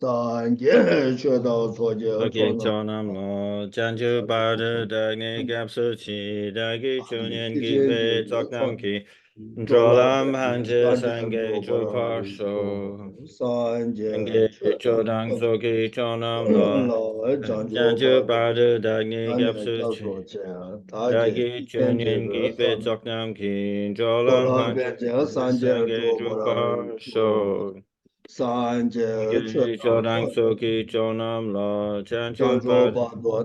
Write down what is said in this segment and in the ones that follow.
Okay, Chonam Lo, Chanju Bada, Dagni Gapsu Chi, Dagi Chunian Gibe, Toknam Ki, Drolam Hanje Sange Druparsho, Sange Chodang Soki Chonam Lo, Chanju Bada, Dagni Gapsu Chi, Dagi Chunian Gibe, Toknam Ki, Drolam Hanje Sange Druparsho. Sanje Chodang Soki Chonam Lo Chanchu Bad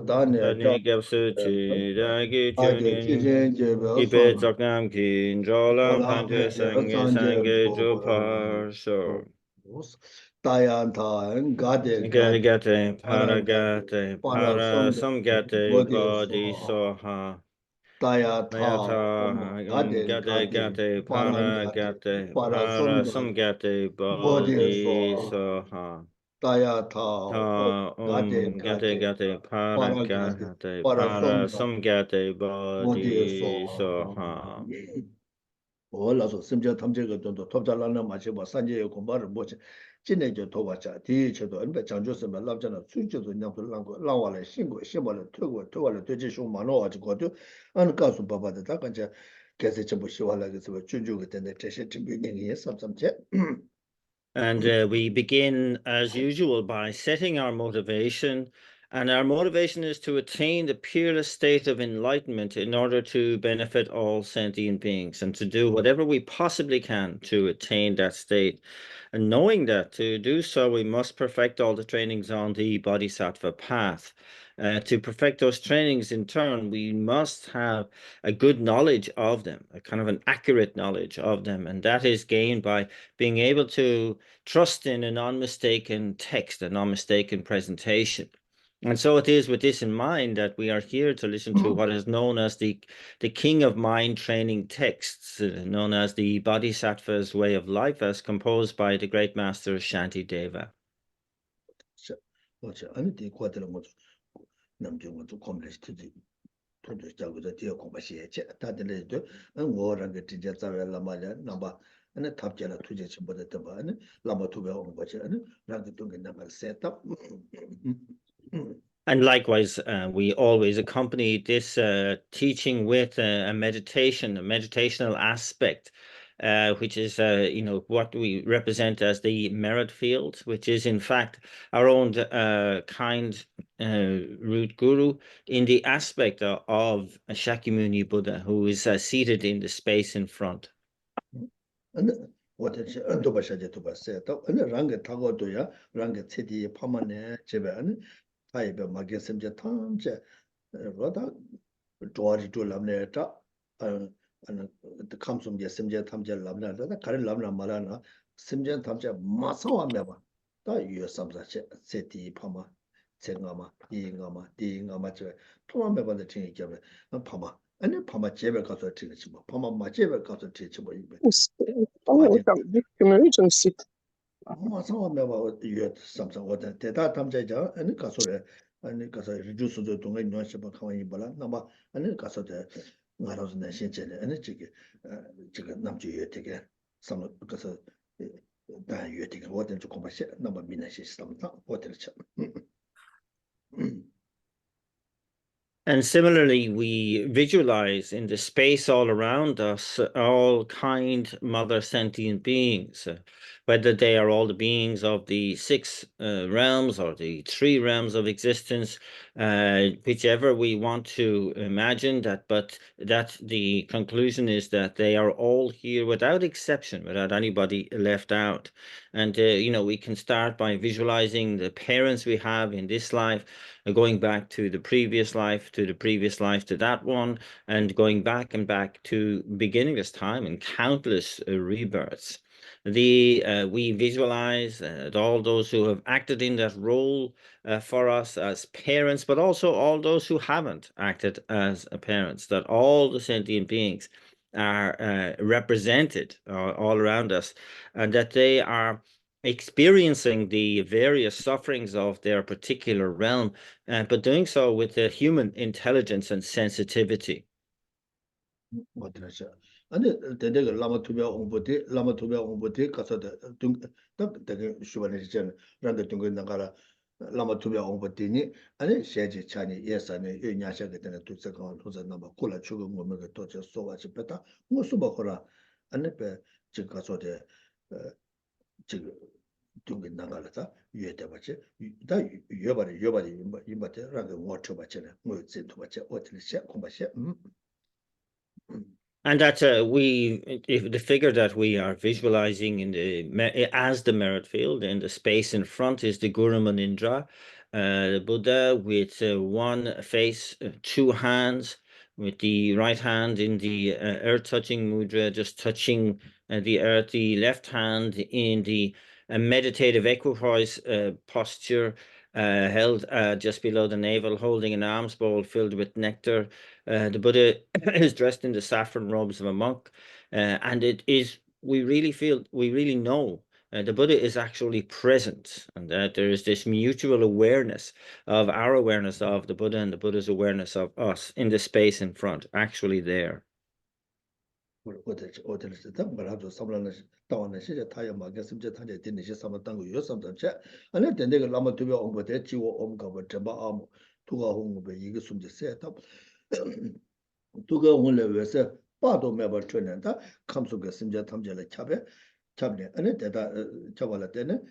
Dani Gapsu Chi Dagi Chunin Gibe Tsoknam Ki Drolam Hanje Sange Sange Drupar So Gate Gate Paragate Para Samgate Body Soha Mayata Gate Gate Paragate Para Samgate Body Soha Gate gate para some gate body so 올라서 심지어 탐제가 돈도 톱잘라는 마치 뭐 산지에 공부를 못 진행죠 도와자 뒤에도 언배 장조스면 납잖아 수주도 냥도 랑와래 신고 신발을推过 되지쇼 많어 가지고도 안 가서 봐봐도 다 간제 계속 좀 보시와라 그래서 준주가 되는 제시 준비능이 삼삼제. And we begin, as usual, by setting our motivation. And our motivation is to attain the peerless state of enlightenment in order to benefit all sentient beings and to do whatever we possibly can to attain that state. And knowing that to do so, we must perfect all the trainings on the Bodhisattva path. To perfect those trainings in turn, we must have a good knowledge of them, a kind of an accurate knowledge of them. And that is gained by being able to trust in a non-mistaken text, a non-mistaken presentation. And so it is with this in mind that we are here to listen to what is known as the king of mind training texts, known as the Bodhisattva's Way of Life, as composed by the great master Shantideva. And likewise, we always accompany this teaching with a meditational aspect, which is, what we represent as the merit field, which is in fact our own kind root guru in the aspect of Shakyamuni Buddha, who is seated in the space in front. 타입의 마게 심제 탐제 로다 조아리 졸람네다 안 감숨제 심제 탐제 람나다 가른 람나 말하나 심제 탐제 마사와메바 다 유삼사체 세티 파마 쟁가마 디가마 저 통함메바데 팅이게 파마 아니 파마 제베 가서 팅이지 뭐 파마 마제베 가서 팅이지 뭐 이게 마사와메바 유 삼사 오다 대다 탐제자 아니 가서래 아니 가서 리주스도 동네 녀셔바 가만히 봐라 나마 아니 가서도 나라서 내신제네 아니 저게 남주에 되게 삼 가서 다 유되게 어떤 조금 마시 나마 미나시 시스템다 어떻게 And similarly, we visualize in the space all around us all kind mother sentient beings, whether they are all the beings of the 6 realms or the 3 realms of existence, whichever we want to imagine that, but that the conclusion is that they are all here without exception, without anybody left out. And, we can start by visualizing the parents we have in this life, going back to the previous life, to the previous life, to that one, and going back and back to beginningless time and countless rebirths. We visualize all those who have acted in that role for us as parents, but also all those who haven't acted as parents, that all the sentient beings are represented all around us, and that they are experiencing the various sufferings of their particular realm, but doing so with a human intelligence and sensitivity. 어떠셔? 아니 대대가 라마 투비아 홍보대 가서다 딱 되게 수반에 있잖아. 란데 둥근 나가라 라마 투비아 홍보대니 아니 세제 차니 예산에 여냐샤게 되는 두서가 도서 넘어 콜라 추고 뭐가 또저 소와지 뺐다. 뭐 수박거라. 아니 배 지금 가서대 지금 둥근 나가라다 유에다 받지. 다 여바리 임바테 라게 워터 받잖아. 뭐 진도 받지. 어떻게 시 공부시 And that if the figure that we are visualizing in as the merit field in the space in front is the Guru Manindra, the Buddha with one face, two hands, with the right hand in the earth touching mudra, just touching the earth, the left hand in the meditative equipoise posture, held just below the navel, holding an alms bowl filled with nectar. The Buddha is dressed in the saffron robes of a monk, and it is, we really know the Buddha is actually present, and that there is this mutual awareness of our awareness of the Buddha and the Buddha's awareness of us in the space in front, actually there. 어디를 딱 말아도 삼라는 다원의 시제 타야 막게 심제 타제 되는 시 삼아 땅고 요 삼단체 아니 된데가 라마 두베 온거데 지워 온가 뭐 잡아 아무 두가 홍고 이게 숨제 세다 두가 온래 왜서 빠도 매버 트는다 감속게 심제 탐제를 찹네 아니 대다 잡아라 때는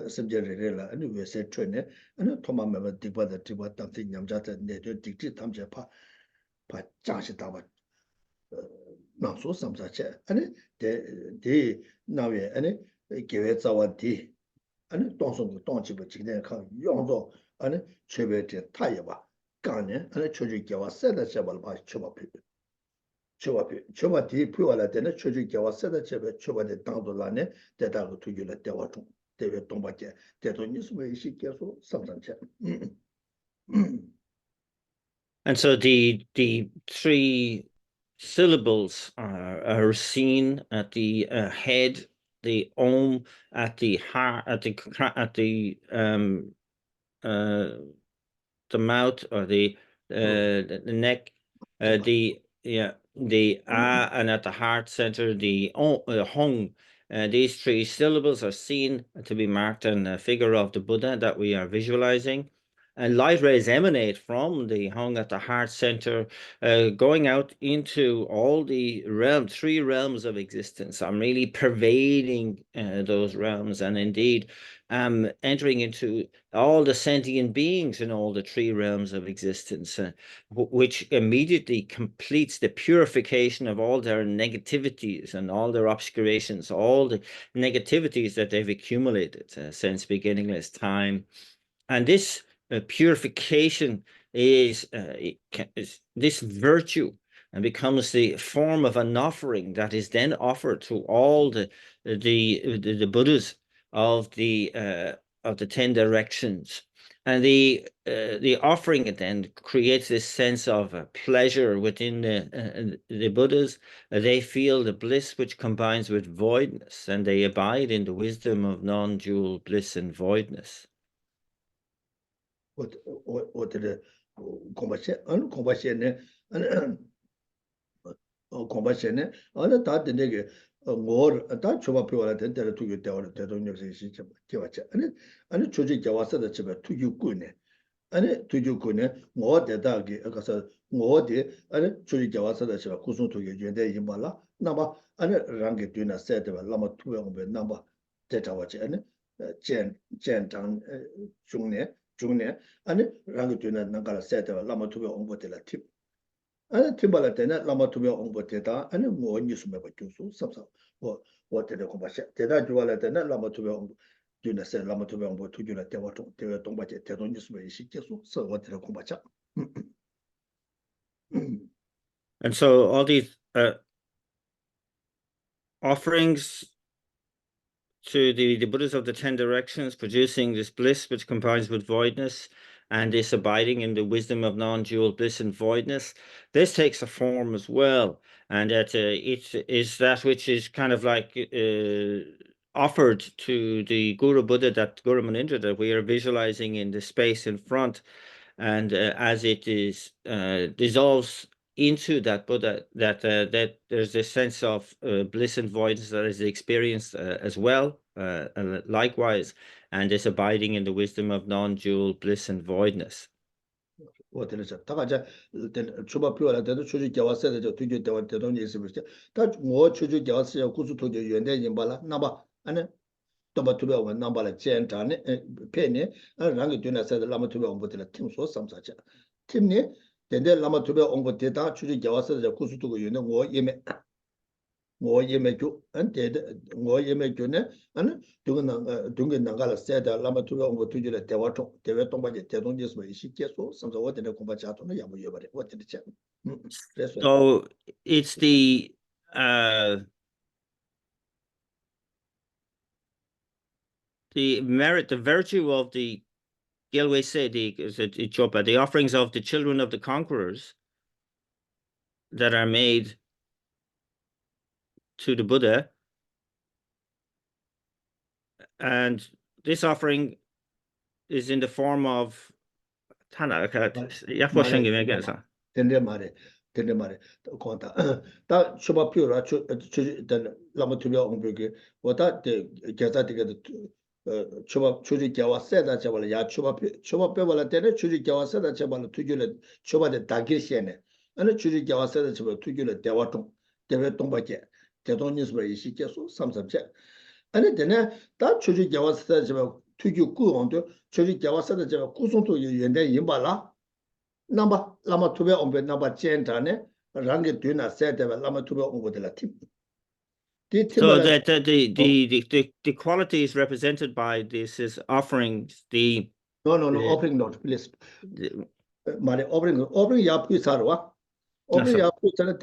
심제를 아니 왜서 트네 아니 토마 매버 디바다 디바 땅티 냠자다 내도 딕티 탐제 파 장시 다바 나소 삼사체 아니 데 나외 아니 계획 자와디 아니 동성도 동치부 지내 칸 용도 아니 최베테 타여봐 간에 아니 초지 개와 세다 잡을 봐 초바디 부여라 때는 초지 개와 세다 잡에 초바데 당도라네 대다고 투기를 대와통 대외 동바제 대도 뉴스에 시켜서 삼산체 And so the three syllables are seen at the head, the om at the heart, uh, the mouth, or the neck, the and at the heart center the hong. These three syllables are seen to be marked in a figure of the Buddha that we are visualizing. And light rays emanate from the hung at the heart center, going out into all the three realms of existence. I'm really pervading those realms, and indeed entering into all the sentient beings in all the three realms of existence, which immediately completes the purification of all their negativities and all their obscurations, all the negativities that they've accumulated since beginningless time. And this purification is this virtue, and becomes the form of an offering that is then offered to all the Buddhas of the 10 directions. And the offering then creates this sense of pleasure within the Buddhas. They feel the bliss which combines with voidness, and they abide in the wisdom of non-dual bliss and voidness. 어떻게 공부시 안 공부시네 공부시네 어느 다 되게 뭐다 줘봐 표현할 때 때로 두고 때로 대통령실 시점 기와체 아니 조직 자와서도 집에 투유꾼네 아니 투유꾼네 뭐 대다게 가서 뭐디 아니 조직 자와서도 집에 구성 투유 연대 임발라 나마 아니 랑게 뒤나 세대가 라마 투영배 나마 대자와체 아니 젠장 중네 아니 랑게 뒤나 나가라 세대가 라마 투영 홍보텔라 팁 아니 팀발할 때는 라마 투명 홍보대다 아니 뭐 뉴스에 받고서 섭섭 뭐 어떻게 공부하셔 대다 좋아할 때는 라마 투명 홍보 뒤에서 라마 투명 홍보 투기를 대화통 대화 동바제 대도 뉴스에 시켜서 서 어떻게 공부하자 And so all these offerings to the Buddhas of the 10 directions, producing this bliss which combines with voidness, and this abiding in the wisdom of non-dual bliss and voidness. This takes a form as well, and that it is that which is kind of like offered to the Guru Buddha, that Guru Manindra that we are visualizing in the space in front, and as it is dissolves into that Buddha, that there's this sense of bliss and voidness that is experienced as well, and likewise, and this abiding in the wisdom of non-dual bliss and voidness. 다 가자 초밥 표현할 때도 추주 개와서도 저 뒤에 대원 대동이 있으면서 다뭐 추주 개와서 구수토죠 연대 임발라 나봐 아니 또바 투베 원 나발라 젠타네 페네 랑이 되나서 라마 투베 온 것들 팀소 삼사자 팀니 데데 라마 투베 온 것들 다 추주 개와서 저 구수토고 연대 뭐 예매교 안데데 뭐 예매교네 아니 동게 나가라 세다 라마 투베 온 것들 주래 대화통 대외 동바제 대동지서 이시께서 삼사 어디에 공부자도는 야무 여버려 어디에 제 So it's the merit, the virtue of the Gilway said the offerings of the children of the conquerors that are made to the Buddha, and this offering is in the form of Tana. 된대 말에 거다 다 초밥 표라 라마 투비 옹벽에 뭐다 계자되게 초밥 추지 개와 세다 잡을 야 초밥 빼발라 때는 추지 개와 세다 잡을 투줄에 초밥에 다기시네 아니 추지 개와 세다 잡을 투줄에 대화통 대외 동밖에 대동님스 이시 계속 삼삼체 아니 되네 다 추지 개와 세다 잡을 투주 꾸온도 추지 개와 세다 잡을 구송도 연대 임발라 Number Lama Tube on number Gentane, Rangi Duna said that Lama Tube on the Latin. So that the qualities represented by this is offerings, the no, offering not, please. My offering Yapu Sarwa, offering Yapu Sarah,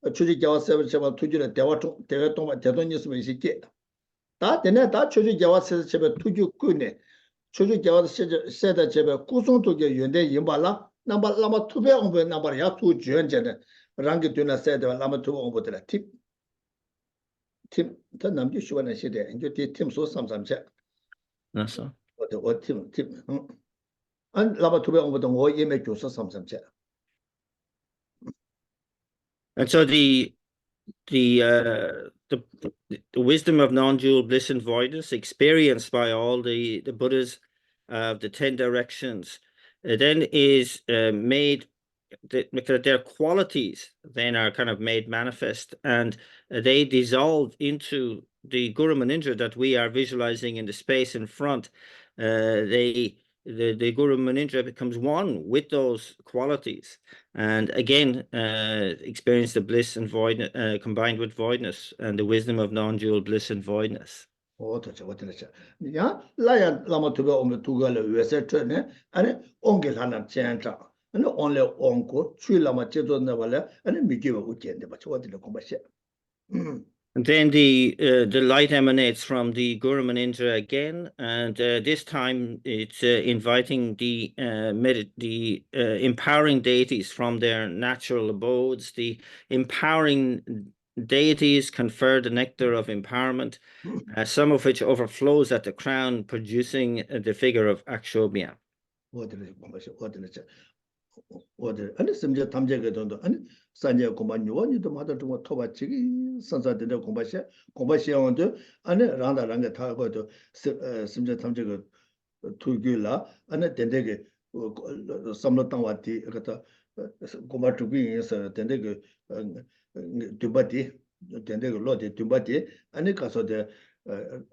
Chuji Jawa 7 to you the Dewaton, Tedonis Mesiki. That the net that Chuji Jawa says to you Kune. Chuju Jawa said that Jebe Kusung to get Yunde Yimbala, number Lama Tube on the number Yatu Juan, Rangi Duna said Lama Tube on the tip. Tim, the number you want to see there, and you did Tim so sometimes check. That's so. What Tim, and Lama Tube on the war, you make you so sometimes check. And so the wisdom of non-dual bliss and voidness experienced by all the Buddhas of the 10 directions then is made, their qualities then are kind of made manifest, and they dissolve into the Guru Manindra that we are visualizing in the space in front. The Guru Manindra becomes one with those qualities, and again experience the bliss and void combined with voidness and the wisdom of non-dual bliss and voidness. What yeah, Lion Lama to go on the Tugala USA, and Onkel Hana Chanta, and only Onko, Chui Lama Cheto Navala, and we give a weekend, but what in the commercial. And then the light emanates from the Guru Manindra again, and this time it's inviting the empowering deities from their natural abodes. The empowering deities confer the nectar of empowerment, some of which overflows at the crown, producing the figure of Akshobhya. Order and simja tamjega dondo and sanya komani wani to mother to toba chigi sansa de kombashi on and randa ranga tago to simja tamjega tugula and dendege samlo tangwati kata komba tugi is dendege tubati dendege lodi tubati and kaso de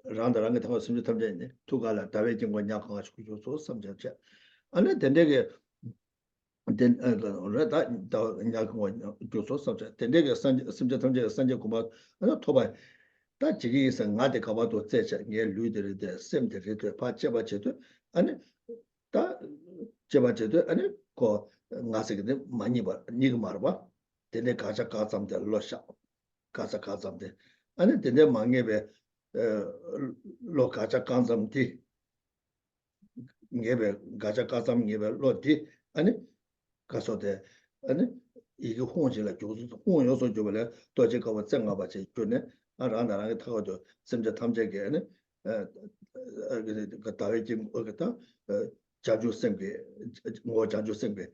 randa ranga tago simja tamjega tugala dawe jingwa nyaka so samja and dendege then that so subject then they subject sanje kuma toba ta jigi is ngade kaba to tsecha nge luder de semte de pa cheba chedo ani ta cheba chedo ani ko ngase de mani ba nig marba dene kacha ka samde losha kacha ka samde ani dene mangebe lo kacha ka samti ngebe kacha ka sam ngebe loti ani 가서데 아니 이게 홍지라 교수 홍요소 줘버려 또 제가 뭐 정가 봐지 주네 아라나랑 타고도 심지 탐제게네 그 다외지 어겠다 자주 생게 뭐 자주 생게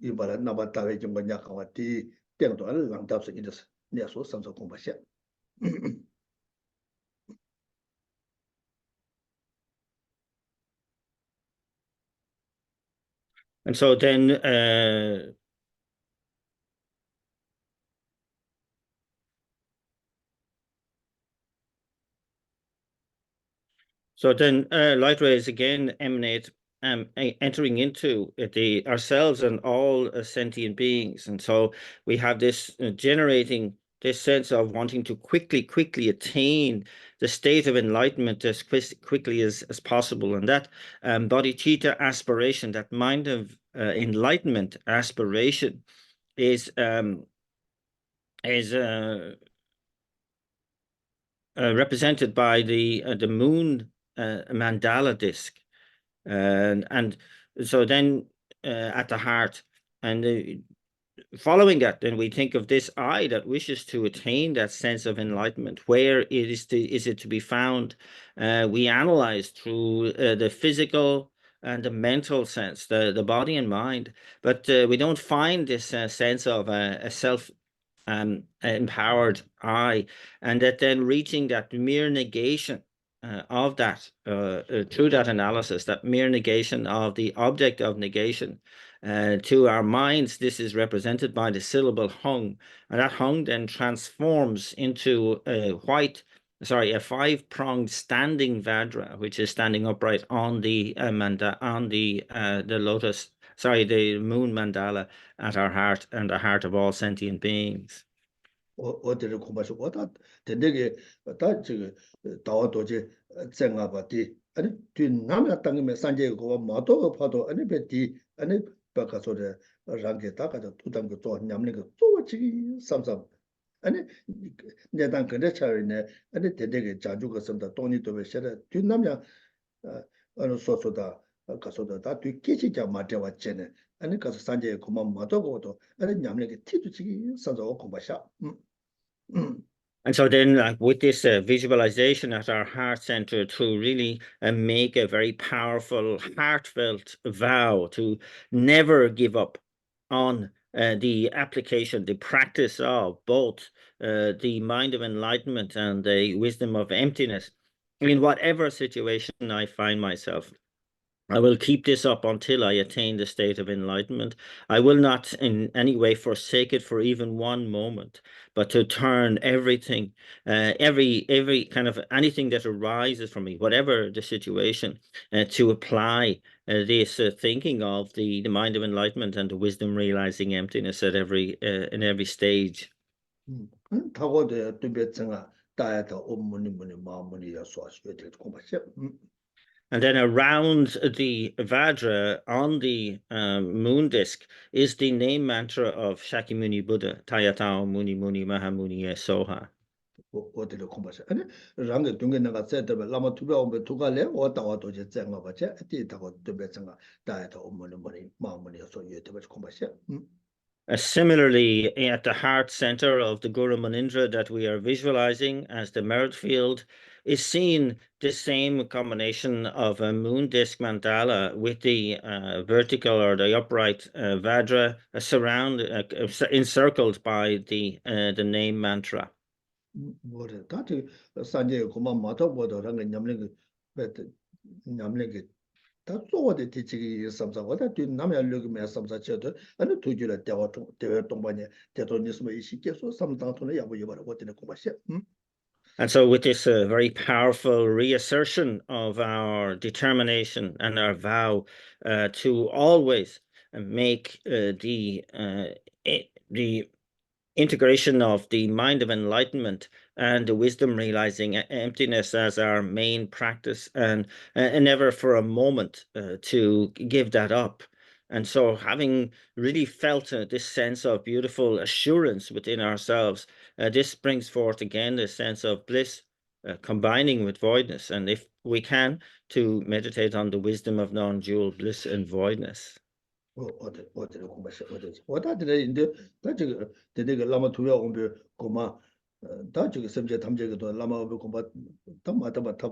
이발에 나봤다고 좀 뭐냐 가와티 땡도를 랑답서 이랬어. 내서 삼서 공부하셔. And so then light rays again emanate, entering into the ourselves and all sentient beings, and so we have this generating this sense of wanting to quickly attain the state of enlightenment as quickly as possible, and that bodhicitta aspiration, that mind of enlightenment aspiration, is is represented by the moon mandala disc, and so then at the heart, and following that, then we think of this I that wishes to attain that sense of enlightenment. Where is it to be found? We analyze through the physical and the mental sense, the body and mind, but we don't find this sense of a self empowered I, and that then reaching that mere negation of that through that analysis, that mere negation of the object of negation. To our minds, this is represented by the syllable hung, and that hung then transforms into a five-pronged standing Vajra, which is standing upright on the the lotus, the moon mandala at our heart and the heart of all sentient beings. 어디를 공부하셔. 어다 된대게 다 지금 다와 도제 생가 봐디 아니 뒤 남아 땅에 산제 고 마도 파도 아니 베디 아니 바카소데 랑게 다가도 두담고 또 냠는 거또 지기 삼삼 아니 내단 근데 차이네 아니 된대게 자주가 섬다 돈이 또 베셔다 뒤 남야 어느 소소다 가서다 다뒤 깨지자 마대와 째네 아니 가서 산제 고마 마도 고도 아니 냠는 게 티도 지기 삼삼 공부하셔. And so then, like with this visualization at our heart center, to really make a very powerful, heartfelt vow to never give up on the application, the practice of both the mind of enlightenment and the wisdom of emptiness in whatever situation I find myself. I will keep this up until I attain the state of enlightenment. I will not in any way forsake it for even one moment, but to turn everything, every kind of anything that arises from me, whatever the situation, to apply this thinking of the mind of enlightenment and the wisdom realizing emptiness at in every stage. 타고도 뚜베증아 따야다 온문이 문이 마문이야 소아시에 될 공부하셔. And then around the Vajra on the moon disk is the name mantra of Shakyamuni Buddha, Tayatao Muni Muni Mahamuni Soha. 어디를 공부하셔. 아니 랑게 동게 내가 세더베 라마 투베 오베 투가래 왔다와 도제 쟁가 봐체 티타고 뚜베증아 따야다 온문이 문이 마문이야 소아시에 될 공부하셔. Similarly, at the heart center of the Guru Manindra that we are visualizing as the merit field is seen the same combination of a moon disk mandala with the vertical or the upright Vajra encircled by the name mantra. 뭐래 다들 산제 고만 마토보도랑 냠는 그 냠는 다 쪼어데 티치기 삼사보다 뒤 남야력이 매 삼사쳐도 아니 두줄에 대화 동반에 대도니스모 이시께서 삼당토는 야부 여바라고 되는 고마시. And so with this very powerful reassertion of our determination and our vow to always make the integration of the mind of enlightenment and the wisdom realizing emptiness as our main practice, and never for a moment to give that up. And so having really felt this sense of beautiful assurance within ourselves, this brings forth again this sense of bliss combining with voidness, and if we can, to meditate on the wisdom of non-dual bliss and voidness. 어디를 공부하셔 어디지 어다들에 인데 다 지금 되게 라마 투야 공부 고마 다 지금 섬제 탐제도 라마 공부 다 마다 마다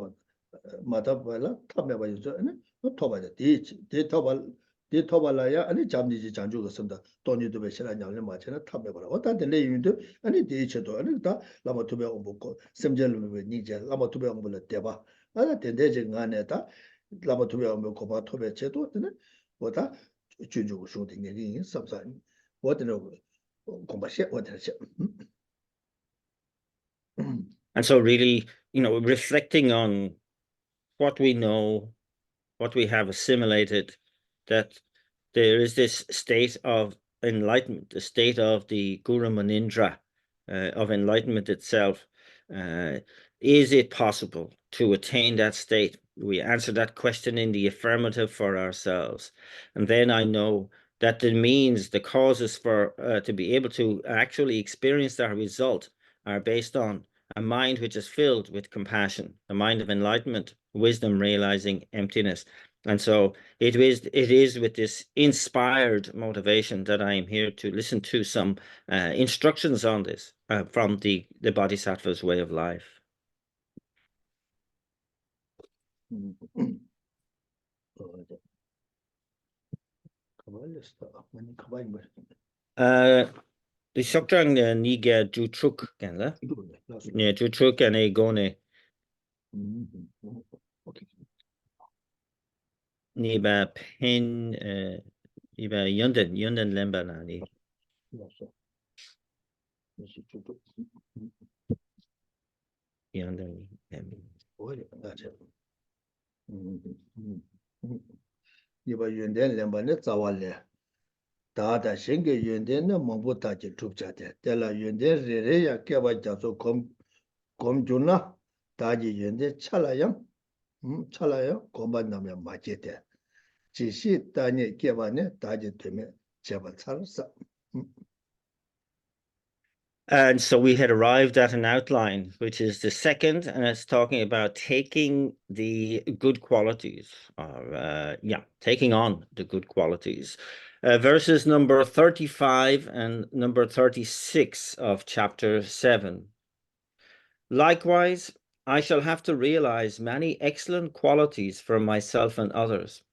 마다 발라 탐해 봐야죠 아니 토바데 디 토발 디 토발라야 아니 잠니지 장주가 쓴다 돈이도 배 실한 양을 맞잖아 탑에 봐라 어떤 데 내용도 아니 대체도 아니 다 라마 투배 오고 셈젤로 니제 라마 투배 오고 대봐 아니 된대지 안에다 라마 투배 오고 고바 투배 제도 되는 뭐다 준주고 쇼딩 얘기 섭산 뭐든 공부시 어떻게 And so really, reflecting on what we know, what we have assimilated, that there is this state of enlightenment, the state of the Guru Manindra, of enlightenment itself. Is it possible to attain that state? We answer that question in the affirmative for ourselves. And then I know that the means, the causes for to be able to actually experience that result are based on a mind which is filled with compassion, a mind of enlightenment, wisdom, realizing emptiness. And so it is with this inspired motivation that I am here to listen to some instructions on this from the Bodhisattva's way of life. The Shoktrang Niga Jutruk, ne Jutruk and Egone. Niba pen niba Yunden lemba ni. Yunden niba Yunden lemba ne zawale 다다 생게 연대는 뭐부터지 줍자대 때라 연대 레레야 깨봐 자서 검주나 다지 연대 찰라요 찰라요 검반나면 맞게대 지시 다니 깨봐네 다지 되면 제발 살았어 And so we had arrived at an outline, which is the second, and it's talking about taking the good qualities, or taking on the good qualities. Verses number 35 and number 36 of chapter 7. Likewise, I shall have to realize many excellent qualities for myself and others.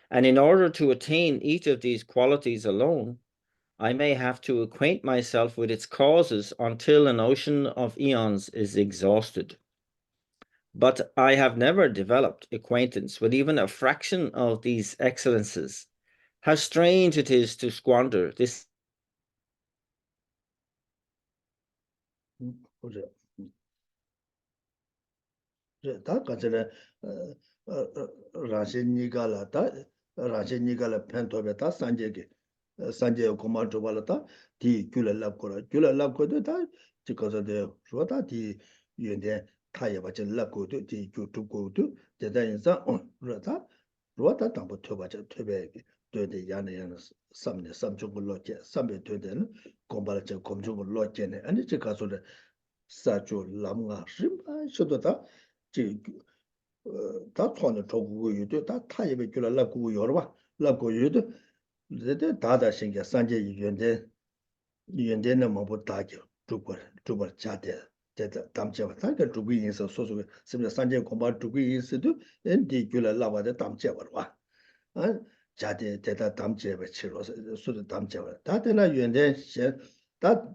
And in order to attain each of these qualities alone, I may have to acquaint myself with its causes until an ocean of eons is exhausted. But I have never developed acquaintance with even a fraction of these excellences. How strange it is to squander this. 다 가져라 라신니가라 다 라신니가라 펜토베 다 산제게 산제 고마토발다 디 귤랍고도 다 지거서데 주다 디 연데 타예바지 랍고도 디 주투고도 대단인사 그러다 로다 담보 토바자 토베 되데 야네야는 삼네 삼중을 로제 삼베 되데는 공발자 검중을 로제네 아니 지 가서데 사조 람가 심바 쇼도다 다 손에 조고 유도 다 타입에 줄라 랍고 여러봐 랍고 유도 이제 다다 생겨 산제 연대는 뭐 다죠 두벌 자대 대다 담제와 다가 두고 인서 소소甚至산제 공부 두고 인서도 엔디 줄라 랍아데 담제 버와 아 자대 대다 담제와 치로서 소도 담제와 다데나 연대 다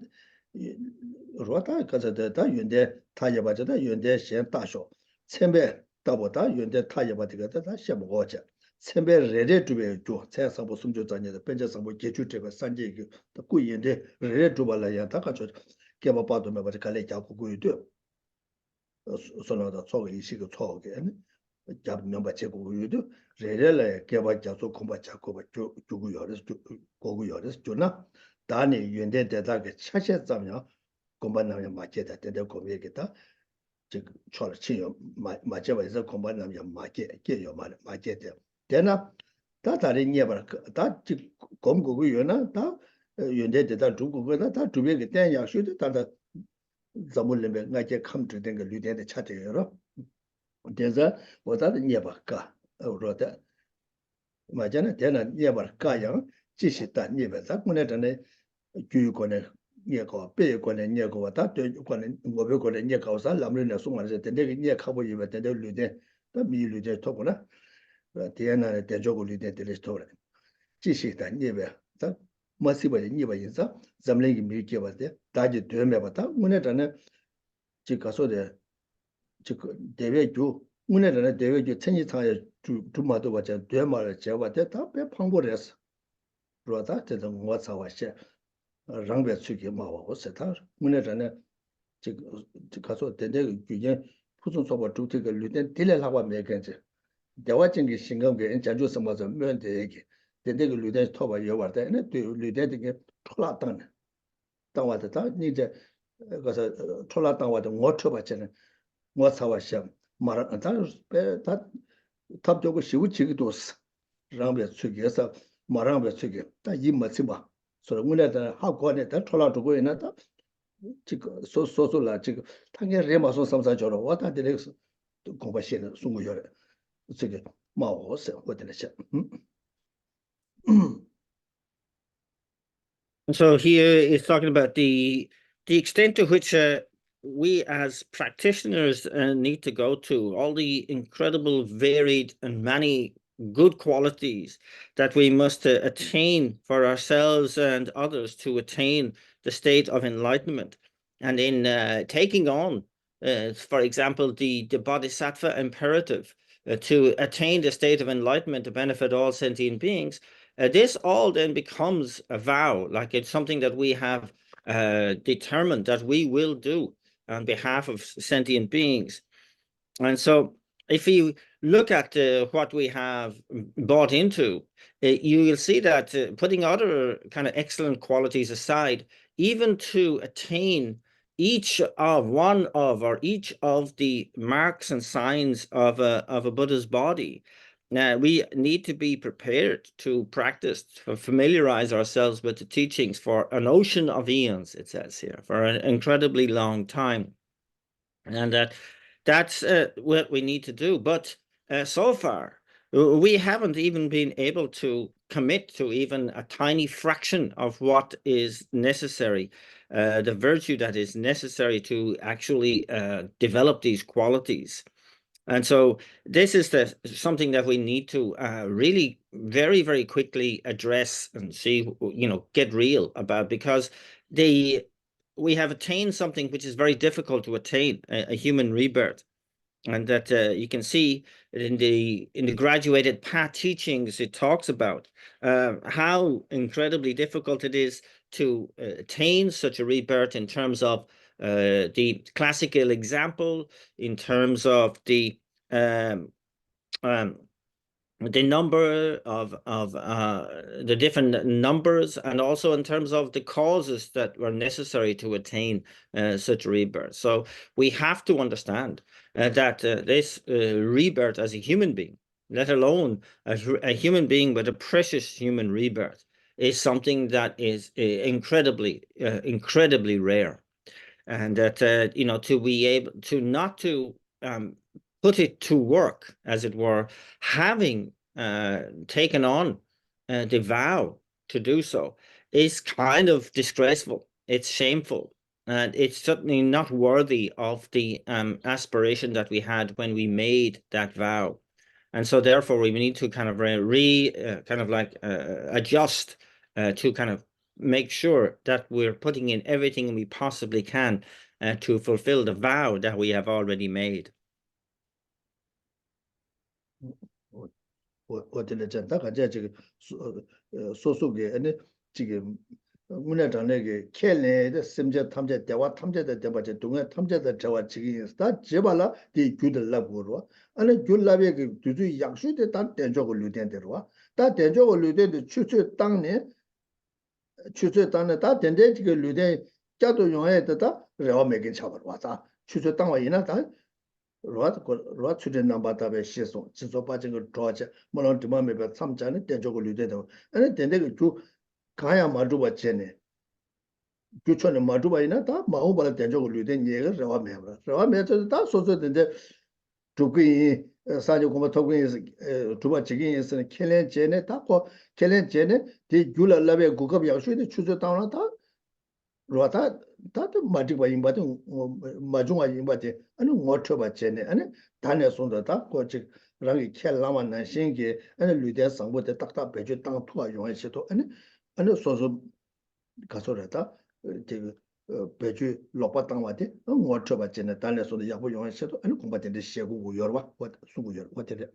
로다 가자다 연대 타여바자다 연대 셴 다쇼 쳔베 다보다 연대 타여바디가 다 셴모고자 쳔베 레레 두베 조 세상보 숨조 자녀의 변제상보 개주제가 산제기 꾸이인데 레레 두발라야 다가죠 개바 봐도면 바지 갈래 잡고 꾸이도 손나다 초가 이식을 초게 잡는 바 제고 꾸이도 레레래 개바 잡고 공부 잡고 주고 열어서 고고 열어서 주나 다니 연대 대다게 차세 잡냐 공부하면 맞게다 대대 고백이다 즉 초르치요 맞게에서 공부하면 맞게 깨요 맞게다 되나 다 다른 예발 다즉 공고고 요나 다 연대대다 중국어다 다 두배게 된 약수도 다다 자물레면 나게 감주된 거 류대의 차대여러 그래서 뭐다는 예발까 어로다 맞잖아 되나 예발까요 지시다 예발다 문에는 교육권에 예고 배권에 예고와 다 교육권에 뭐배권에 예고사 남르네 송만세 되게 예하고 이베 되게 류대 다 미류대 토구나 대나의 대조고 류대 스토리 지시다 니베 다 마시바 니바 인사 잠랭이 미케바데 다지 되메바다 문에다네 지 가서데 지 대외주 문에다네 대외주 천지타에 두마도 바자 되마를 제바데 다배 방보레스 그러다 되던 뭐사와시 랑베 추기 마와 세타 문에다네 지 가서 대대 규제 푸슨 소바 두티가 류된 딜레라고 메겐제 대화적인 신경계 자주 섬어서 면대에게 대대가 류된 토바 여와다 네 류대게 톨라당 당와다 이제 그래서 톨라당 와도 못 쳐봤잖아 못 사와셔 말아 다 탑적고 시우치기도 랑베 추기에서 말랑베 추기 다 이마치 봐所以我们的好过呢，但除了这个呢，他这个说了这个，他应该人马说什么叫了，我他的那个是恐怕现在中国要的这个冒火生活的那些，And so here is talking about the extent to which we as practitioners need to go to, all the incredible, varied, and many good qualities that we must attain for ourselves and others to attain the state of enlightenment. And in taking on, for example, the Bodhisattva imperative to attain the state of enlightenment to benefit all sentient beings, this all then becomes a vow, like it's something that we have determined that we will do on behalf of sentient beings. And so if you look at what we have bought into, you will see that putting other kind of excellent qualities aside, even to attain each of the marks and signs of a Buddha's body, now we need to be prepared to practice, to familiarize ourselves with the teachings for an ocean of eons, it says here, for an incredibly long time. And that's what we need to do. But so far, we haven't even been able to commit to even a tiny fraction of what is necessary, the virtue that is necessary to actually develop these qualities. And so this is something that we need to really very, very quickly address and see, get real about, because we have attained something which is very difficult to attain, a human rebirth. And that you can see in the graduated path teachings, it talks about how incredibly difficult it is to attain such a rebirth in terms of the classical example, in terms of the number of the different numbers, and also in terms of the causes that were necessary to attain such a rebirth. So we have to understand that this rebirth as a human being, let alone a human being with a precious human rebirth, is something that is incredibly rare. And that to be able to not to put it to work, as it were, having taken on the vow to do so, is kind of disgraceful. It's shameful, and it's certainly not worthy of the aspiration that we had when we made that vow. And so therefore we need to kind of adjust to kind of make sure that we're putting in everything we possibly can to fulfill the vow that we have already made. 我的了讲，大概这个说给那这个我那讲那个看来的什么叫他们家电话，他们家的电话就东岸，他们家的电话这个意思，他结巴了的觉得那不咯，俺那觉那边个就是养水的当点着个旅店的咯，但点着个旅店的去当年，他点的这个旅店家都用爱的他，然后没跟差不多咋，去当完以后他。罗出的那把大白写送，只说把这个抓起，莫让对方没把他们家的点这个旅店的，俺点这个就看呀马主把钱呢，就穿的马主把呢，他马后把点这个旅店也个热话没了，热话没就是他说点的，就给三九恐怕头个也是主把这个也是开连节呢，他过开连节呢，的就了那边顾客比较水的去当了他，罗他的马这个应把的马中啊应把的。 아니 뭐 쳐봤잖아. 아니 단에 손도 다 고지 랑이 켈라만 난신게 아니 류대 상보데 딱딱 배주 땅 투아 용해시도 아니 소소 가서라다 되게 배주 로빠 땅 와데 뭐 쳐봤잖아 달래서도 야부 용해시도 아니 공부한테 시고 요르바 뭐 수고 요르 뭐데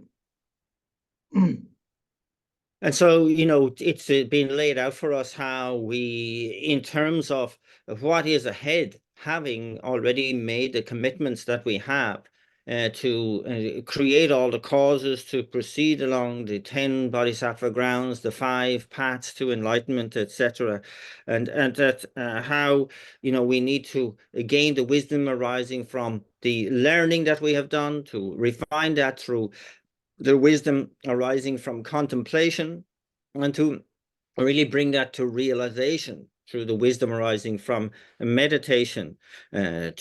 And so, it's been laid out for us how we, in terms of what is ahead, having already made the commitments that we have to create all the causes to proceed along the 10 Bodhisattva grounds, the 5 paths to enlightenment, etc., and that how we need to gain the wisdom arising from the learning that we have done, to refine that through the wisdom arising from contemplation, and to really bring that to realization through the wisdom arising from meditation. And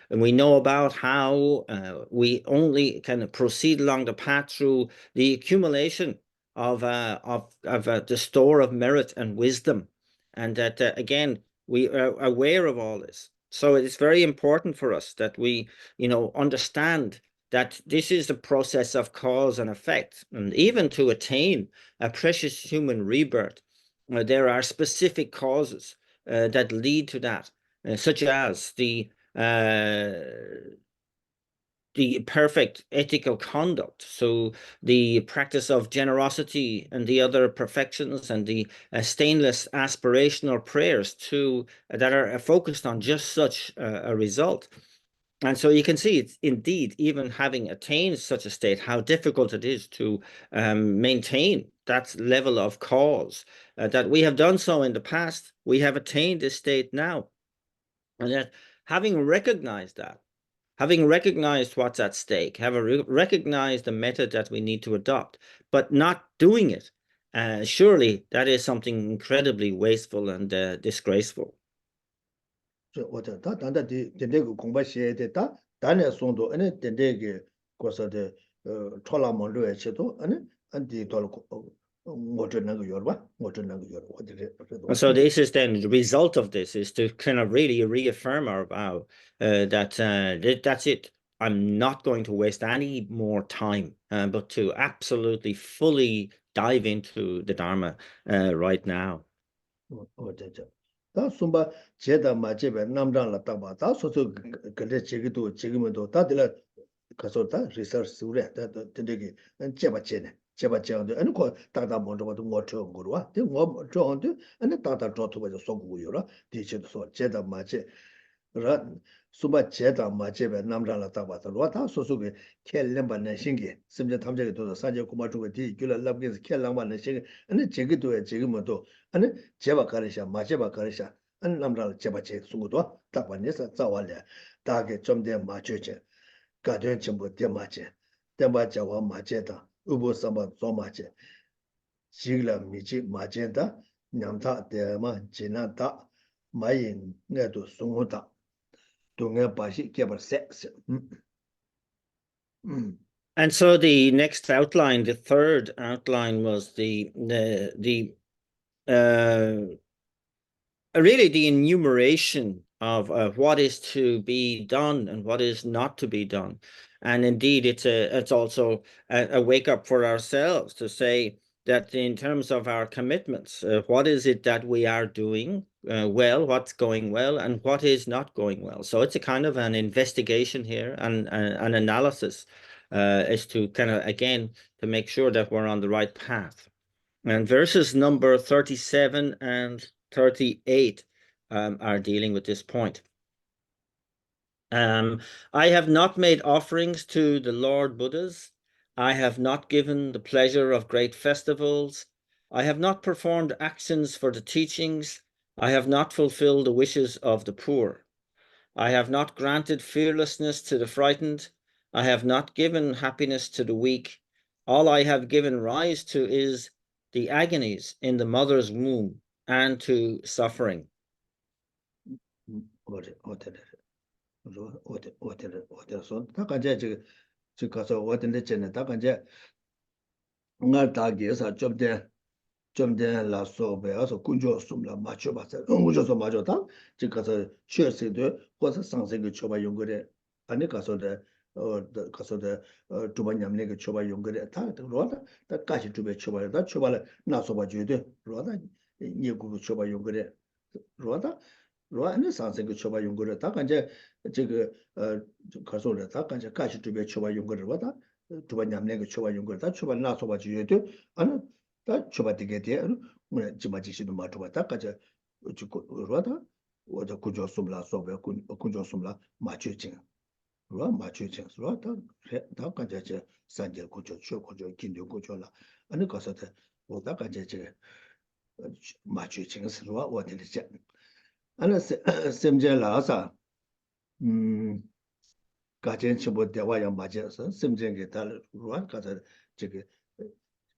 we know about how we only can proceed along the path through the accumulation of the store of merit and wisdom, and that again we are aware of all this. So it's very important for us that we understand that this is the process of cause and effect. And even to attain a precious human rebirth, there are specific causes that lead to that, such as the perfect ethical conduct, so the practice of generosity and the other perfections, and the stainless aspirational prayers that are focused on just such a result. And so you can see it's indeed, even having attained such a state, how difficult it is to maintain that level of cause. That we have done so in the past, we have attained this state now. And that having recognized that, having recognized what's at stake, having recognized the method that we need to adopt, but not doing it, surely that is something incredibly wasteful and disgraceful. 어때 다 단다 데데고 공부해야 됐다 단에 송도 아니 데데게 고서데 초라몬로 해도 아니 안디 돌고 뭐저는 거 열봐 뭐저는 거 열어 And so this is then the result of this is to kind of really reaffirm our vow that that's it. I'm not going to waste any more time, but to absolutely fully dive into the Dharma right now. 어쩌죠 다 숨바 제다 마제베 남장라 딱바 다 소소 근데 지금도 다들 가서다 리서치 수래 다 되게 제바제네 제바제한테 아니 거 다다 먼저 봐도 뭐 처음 거와 뭐 저한테 아니 다다 저토가 소고요라 디체도 소 제다 마제 라 수바 제다 마제베 남장라 딱바다 로다 소소게 켈렘바네 신기 심지 탐제게 도 사제 고마주고 디 줄라 랍게 켈랑바네 신기 아니 제기도에 지금도 아니 제바 가르샤 마제바 가르샤 안 남라 제바제 수고도 딱바네서 자war래 다게 좀돼 마주제 가든 전부 대마제 대마자와 마제다 우보사마 조마제 지글라 미지 마제다 냠타 대마 지나다 마인 내도 송호다 동해 바시 개발 섹스 And so the next outline, the third outline, was really the enumeration of what is to be done and what is not to be done. And indeed, it's also a wake up for ourselves to say that in terms of our commitments, what is it that we are doing well, what's going well, and what is not going well. So it's a kind of an investigation here and an analysis is to kind of, again, to make sure that we're on the right path. And verses number 37 and 38 are dealing with this point. I have not made offerings to the Lord Buddhas. I have not given the pleasure of great festivals. I have not performed actions for the teachings. I have not fulfilled the wishes of the poor. I have not granted fearlessness to the frightened. I have not given happiness to the weak. All I have given rise to is the agonies in the mother's womb and to suffering. 좀된 라소베어서 군조 숨라 맞춰 봤어. 군조서 맞춰다. 즉 가서 취했어도 거기서 상생의 초바 연구래. 아니 가서데 가서 두번냠내게 초바 용거래 다 로다 다 까지 두배 초바를 다 초바를 나서 봐줘야 돼 로다 예고 초바 용거래 로다 로안에 산생 초바 용거래 다 간제 저거 가서래 다 간제 까지 두배 초바 용거래 로다 두번냠내게 초바 용거래 다 초바 나서 봐줘야 돼 아니 다 초바 되게 돼 뭐 지마지시도 마토바 다 간제 로다 오저 구조 숨라 소베 구조 숨라 맞추지 rwa ma chwe cheng rwa da kanja che sanje kucho cho kucho kinyo kucho la ane kasa te da kanja che ma chwe cheng rwa wa tili che ane semje la asa gajen chimbo dewa yang ma che semje ge tal rwa kasa che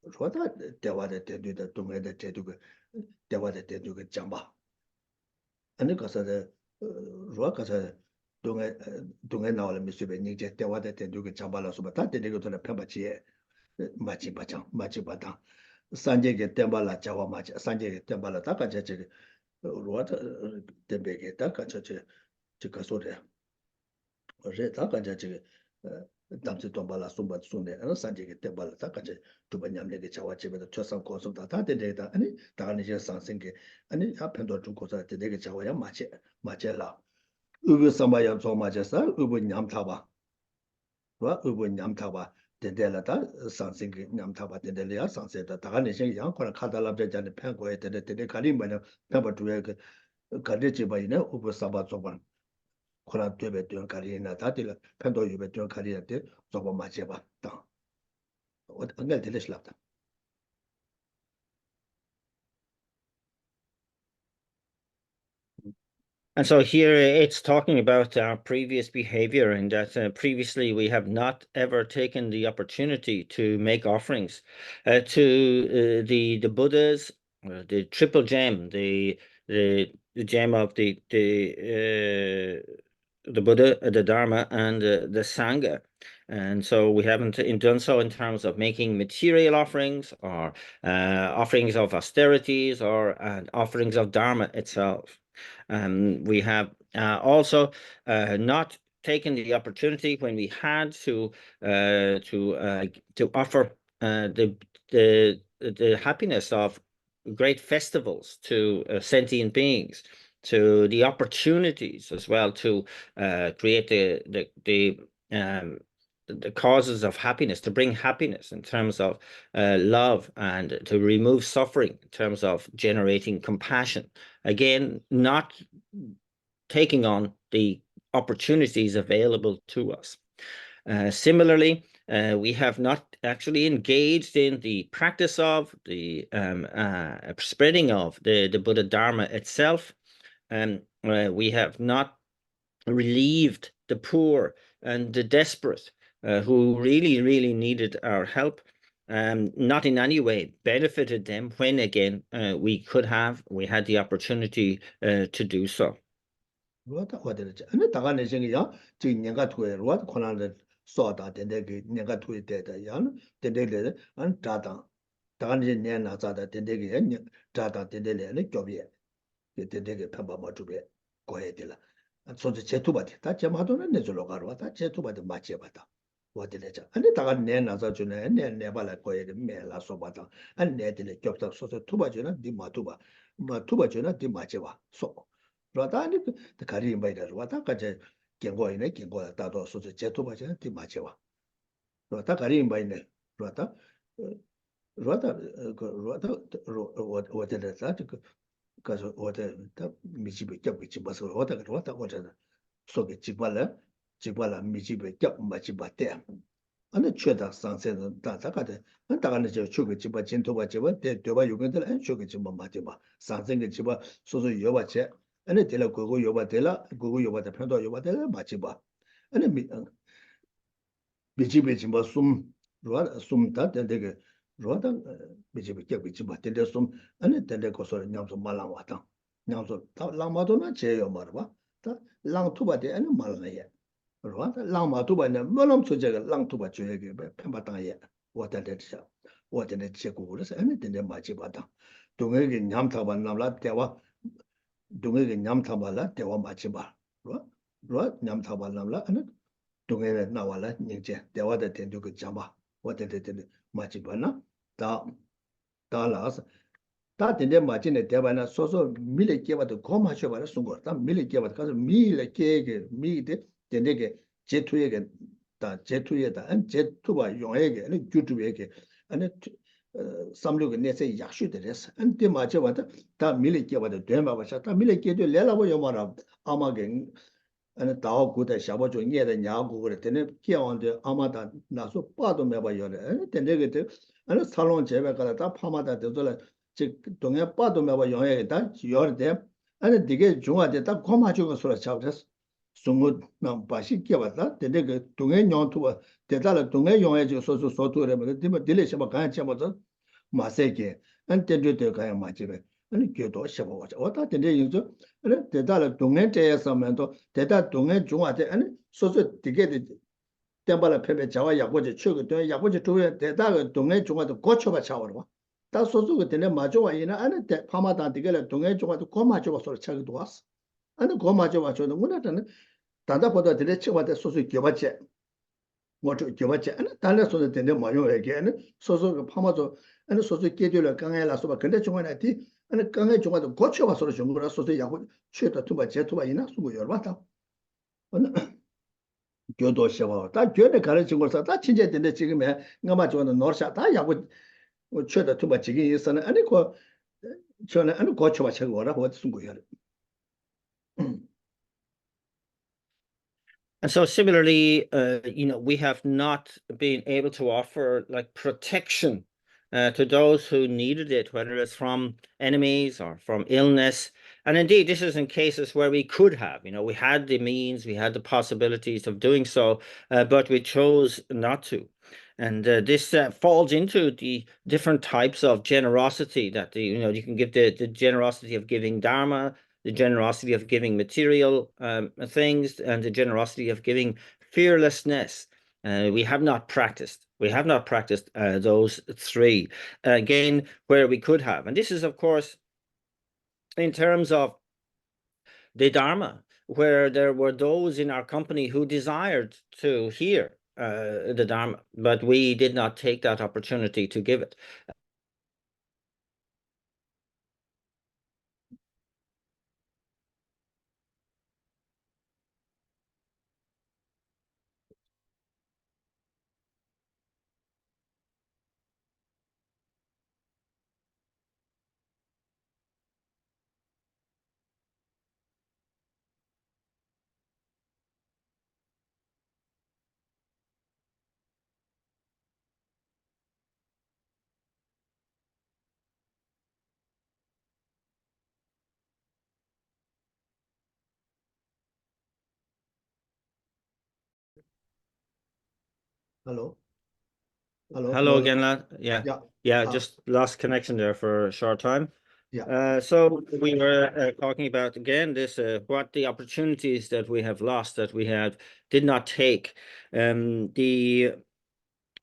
rwa da dewa de tendu da dunga de tendu ge dewa de tendu ge jamba ane kasa de rwa kasa 동에 나올 미스베 니제 대화대 된두게 잡발라서 봤다 되게 돈에 편바지에 마치 바장 마치 바당 산제게 땜발라 자와 마치 산제게 땜발라 다가제 로아트 땜베게 다가제 지가 소래 어제 다가제 담지 돈발라 숨바 숨네 안 산제게 땜발라 다가제 두번냠내게 자와 집에도 초상 고속다 다 되다 아니 다가는 이제 상생게 아니 앞편도 중고사 되게 자와야 마치라 ubu samba yang zong ma jasa ubu nyam thaba wa ubu nyam thaba dendela da sansing nyam thaba dendela ya sanse da daga ne sing yang kora khada lab ja ne phan ko ye de kali ma ne phan ba tu ye ka de che ba ne ubu samba zong ba kora de be de kali na da de la phan do yu be de kali ya de zong ba ma che ba da wa ngal de le shlap da And so here it's talking about our previous behavior, and that previously we have not ever taken the opportunity to make offerings to the Buddhas, the triple gem, the gem of the Buddha, the Dharma, and the Sangha. And so we haven't done so in terms of making material offerings or offerings of austerities or offerings of Dharma itself. We have also not taken the opportunity when we had to offer the happiness of great festivals to sentient beings, to the opportunities as well to create the causes of happiness, to bring happiness in terms of love, and to remove suffering in terms of generating compassion. Again, not taking on the opportunities available to us. Similarly, we have not actually engaged in the practice of the spreading of the Buddha Dharma itself. We have not relieved the poor and the desperate who really, really needed our help, not in any way benefited them when, again, we had the opportunity to do so. 소지 제투바디 다 제마도는 내줄로 가로 다 제투바디 맞제바다 어디래자 아니 다가 내 나서 주네 내 발라 거에 메라 소바다 아니 내들이 겹다 소소 투바주나 디 마투바 마투바주나 디 맞제바 소 로다니 그 가리 바이다 로다 가제 경고이네 경고다 다도 소소 제투바주나 디 맞제바 로다 가리 바이네 로다 로다 로다 어디래자 그 가서 어디 다 미집에 겹지 마서 어디 어쩌다 속에 집발라 미집에 겹 맞지 봤대 아니 최다 상세는 다가데 다가는 저 추게 집바 진토바 집바 대도바 요근들 안 추게 집바 맞지 봐 상생게 집바 소소 여바체 아니 될라 그거 여바 될라 그거 여바다 편도 여바 될라 맞지 봐 아니 미집에 집바 숨 로아 숨다 되게 로다 미집에 겹이 집바 된데 숨 아니 된데 거서 냠서 말랑 왔다 냠서 다 랑마도나 제요 말봐 다 랑투바데 아니 말나예 로다 랑마투바네 말람 소제가 랑투바 줘야게 편바당예 와달데자 와데네 제고르서 아니 된데 맞지 봐다 동에게 냠타바 남라 대와 동에게 냠타발라 대와 맞지 봐 로아 냠타바 남라 아니 동해에 나와라 닝제 대화의 된도 그 잠바 어때데 마치 봐나 다 다라서 다 된데 마치네 대바나 소소 밀에 깨봐도 고마셔 봐라 순거 다 밀에 깨봐도 가서 밀에 깨게 미데 된데게 제투에게 다 제투에다 안 제투바 용에게 아니 유튜브에게 아니 삼류가 내세 약슈들에서 안때 맞아 봐도 다 밀에 깨봐도 되마 봐서 다 밀에 깨도 레라고 요마라 아마게 아니 다오 고대 샤바조 녜데 냐고 그래 되네 끼어온데 아마다 나서 빠도 매봐 요래 아니 된데게 아니 살론 제베가다 다 파마다 되돌아 즉 동해 빠도 매봐 요에다 요르데 아니 되게 중화데 다 고마주고 소라 잡았어 송고 남 바시 끼어봤다 되네 그 동해 뇽투가 대달아 동해 용에 저 소소 소토래 뭐 되면 딜레 샤바 간 잡아서 마세게 안 된데 가야 맞지베 아니 교도 샤바 와자 왔다 된데 이제 아니 대달아 동해 때에서면도 대다 동해 중화데 아니 소소 되게 템발에 페페 자와 야고제 추고 또 야고제 도에 대다가 동해 중화도 고쳐봐 차워라 다 소소가 되네 마조와 이나 안에 파마다 되게 동해 중화도 고마조와 소리 차기도 왔어 아니 고마조와 저는 뭐라는 단다보다 되게 쳐봐대 소소 겨봤지 뭐저 겨봤지 아니 단에서도 되네 마요에게 아니 소소가 파마도 아니 소소 깨들어 강해라서 봐 근데 중화나티 아니 강해 중화도 고쳐봐 소리 좀 거라 소소 야고 취다 투바 제투바 이나 수고 열받다 교도 시와 다 교내 가르친 거서 다 친제된데 지금에 nga 좋아하는 노르샤 다 야고 최다 투바 지금 있어는 아니 그 저는 아니 고쳐봐 쳐 거라 뭐 쓴 거야. And so similarly, we have not been able to offer like protection to those who needed it, whether it's from enemies or from illness. And indeed, this is in cases where we could have, we had the means, we had the possibilities of doing so, but we chose not to. And this falls into the different types of generosity that you can give the generosity of giving dharma, the generosity of giving material things, and the generosity of giving fearlessness. We have not practiced. We have not practiced those three again where we could have. And this is, of course, in terms of the Dharma, where there were those in our company who desired to hear the Dharma, but we did not take that opportunity to give it. Hello. Hello. Hello again, lad. Yeah, Yeah. yeah, just lost connection there for a short time. Yeah. So we were talking about again this what the opportunities that we have lost that we have did not take. The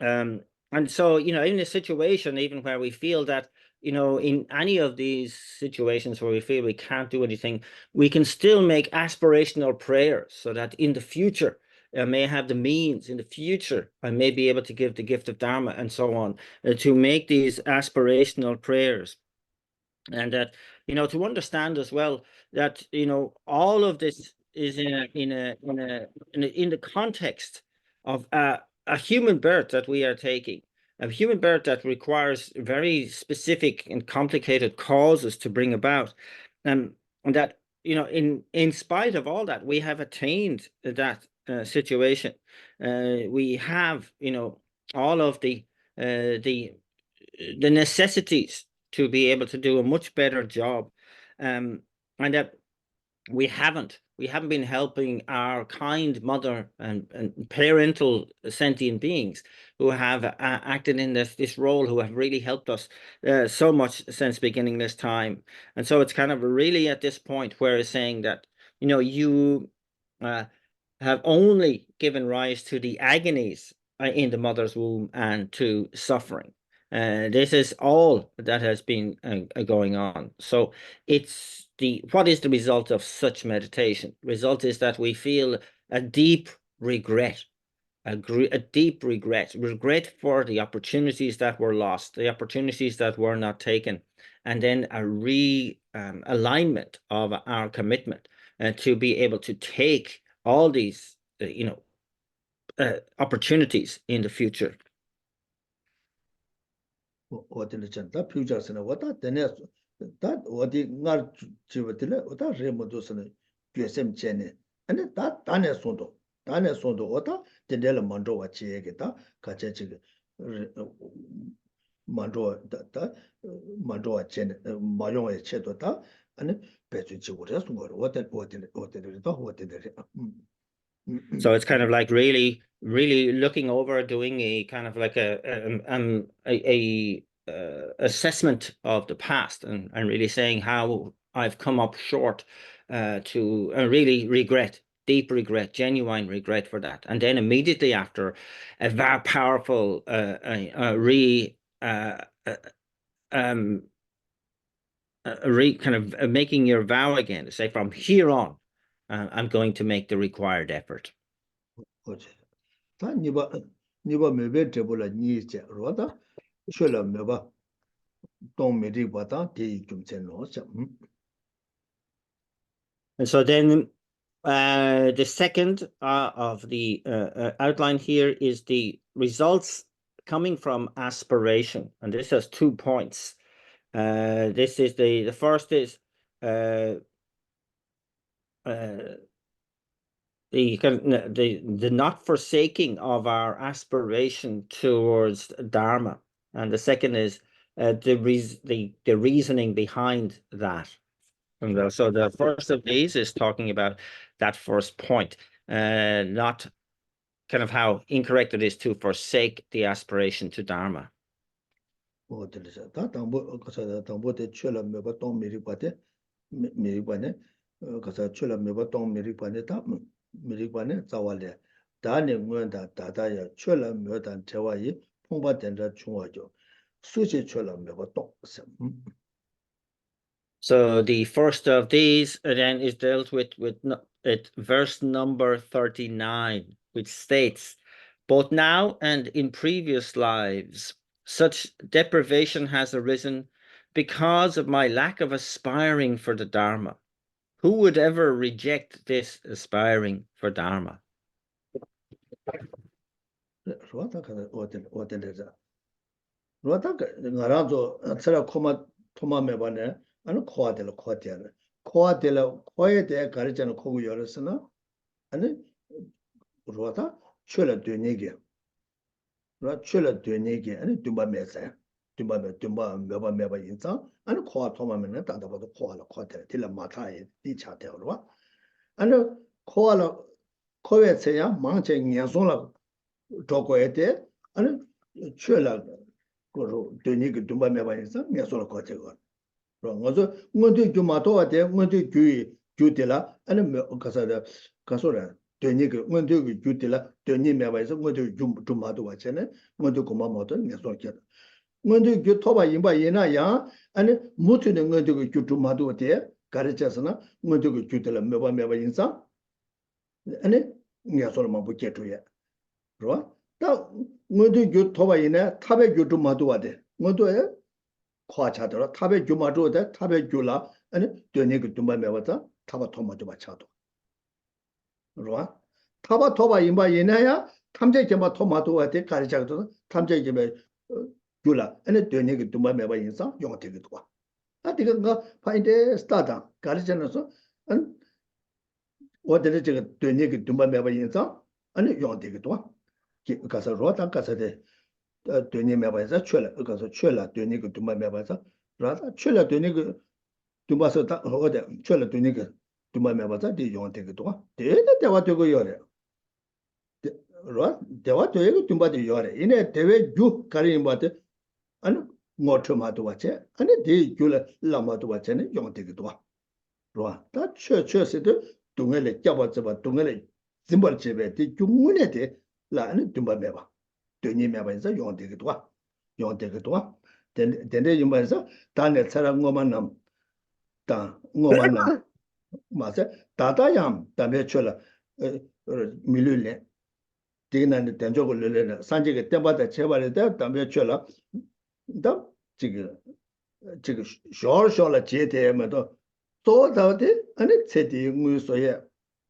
And so in a situation even where we feel that in any of these situations where we feel we can't do anything, we can still make aspirational prayers so that in the future I may have the means, in the future I may be able to give the gift of Dharma and so on, to make these aspirational prayers. And that to understand as well that all of this is in the context of a human birth that we are taking, a human birth that requires very specific and complicated causes to bring about, and that in spite of all that we have attained that situation. We have all of the necessities to be able to do a much better job, and that we haven't been helping our kind mother and parental sentient beings who have acted in this role, who have really helped us so much since beginning this time. And so it's kind of really at this point where it's saying that you uh, have only given rise to the agonies in the mother's womb and to suffering. This is all that has been going on. So what is the result of such meditation? Result is that we feel a deep regret a deep regret for the opportunities that were lost, the opportunities that were not taken, and then a alignment of our commitment to be able to take all these, opportunities in the future. 어디를 전다 퓨처스는 왔다 되네 다 어디 날 집어들래 왔다 레모도스는 QSM 체네 아니 다 단에 손도 왔다 되들 먼저 왔지 얘기다 같이 지금 먼저 다 먼저 왔지 마용의 체도다 아니 배주 지구를 쓴 거로 So it's kind of like really, really looking over, doing a kind of like a assessment of the past, and really saying how I've come up short, to really regret, deep regret, genuine regret for that. And then immediately after, a very powerful kind of making your vow again, to say from here on, I'm going to make the required effort. 다 니바 메베 테불라 니체 로다 슐라 메바 동메리 바다 데 좀체노 참 And so then the second of the outline here is the results coming from aspiration. And this has 2 points. This is the first is the not forsaking of our aspiration towards Dharma, and the second is the reasoning behind that. And so the first of these is talking about that first point, not kind of how incorrect it is to forsake the aspiration to Dharma. 다 당보 가서 당보대 슐라 메바 동메리 바데 메리 바네 가서 슐라 메바 동메리 바네 다 메리 바네 자왈레 다네 응원다 다다야 슐라 메단 제와이 통바된다 중화죠 수지 슐라 메바 동 So the first of these then is dealt with verse number 39, which states, "Both now and in previous lives, such deprivation has arisen because of my lack of aspiring for the Dharma. Who would ever reject this aspiring for Dharma?" 로다 가서 어텔에서 로다 나라도 tsara 토마 메바네 아니 코에 대해 가르치는 코고 열었으나 아니 로다 쳬라 되네게 아니 dumba 메바 인자 아니 코아 토마면은 다다보도 코아라 딜라 마타에 디차대로와 아니 코에 세야 망체 녀송라 도고에 대 아니 쳬라 고로 되네게 dumba 메바 인자 녀송라 코테고 그래서 뭔데 주마도와 대 뭔데 주들라 아니 가서다 가서라 되니게 뭔데 주들라 되니 메바에서 뭔데 주마도 왔잖아 뭔데 고마모도 내서게 뭔데 주 토바 임바 예나야 아니 무트는 뭔데 주마도 대 가르쳐서나 뭔데 주들라 메바 인사 아니 내서만 보게도야 그러 다 뭔데 주 토바 예나 탑에 주마도 와대 뭔데 과차더라 탑에 주마도데 탑에 줄라 아니 되니게 dumba 메바다 타바 토마도 바차도 그러와 타바 토바 임바 예나야 탐제 gem바 토마도 와데 가르자도 탐제 gem에 줄라 아니 되니게 dumba 메바 인사 용되기도 와 아디가 파인데 스타다 가르자나서 안 어디를 제가 되니게 dumba 메바 인사 아니 용되기도 와 가서 로다 가서데 되니 메바에서 가서 되니게 dumba 메바에서 라다 되니게 dumba서 다 어디 되니게 dumba 메바자 디 용되기도 와 대와 되고 요래 대와 되고 dumba디 요래 이네 대외 주 가리임바데 아니 모토마도 와체 아니 디 줄라 라마도 와체네 용되기도 와 로아 다 최세도 동엘에 잡아잡아 동엘에 짐벌 집에 디 중문에 대 라는 dumba 메바 되니 메바에서 용되기도 와 된데 임바에서 단에 사람 것만 남 맞아 다다얌 담에 쳐라 밀을래 디는 된적을 늘려는 산지게 때마다 제발에 대 담배 쳐라 다 지금 쇼쇼라 제대면도 또 다데 아니 세디 무소에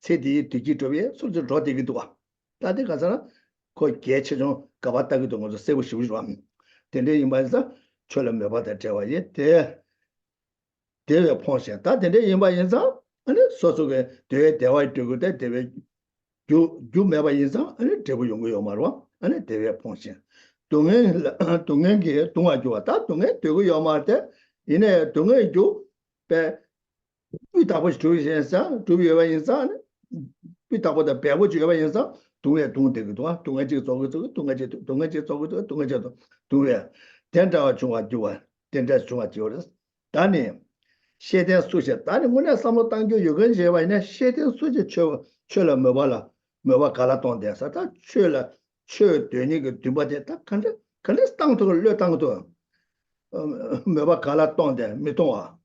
세디 디지털에 솔직히 로디기도 와 다들 가서나 거기 개체 좀 가봤다기도 먼저 세고 싶으시고 근데 이만서 처럼 몇 받아 제와에 대외 포션 다 근데 이만서 아니 소속에 대화 되고 대외 주 매바 인사 아니 대부 연구요 말와 아니 대외 폰신 동행 동행게 동아주 왔다 동행 되고 요말 때 이내 동행 주배 위다고 주의sensa 주의와 인사 위다고다 배워 주의와 인사 동해 동대기도 동해 지 저거 동해 지 저거 동해 된다와 중화 주와 된다 중화 주어 다니 세대 수제 다니 문에 삼로 당교 요건 제와 이내 세대 수제 쳐了没完了没完搞了当的啥他去对那个对不对他看着当头热当头没完搞了当的没动啊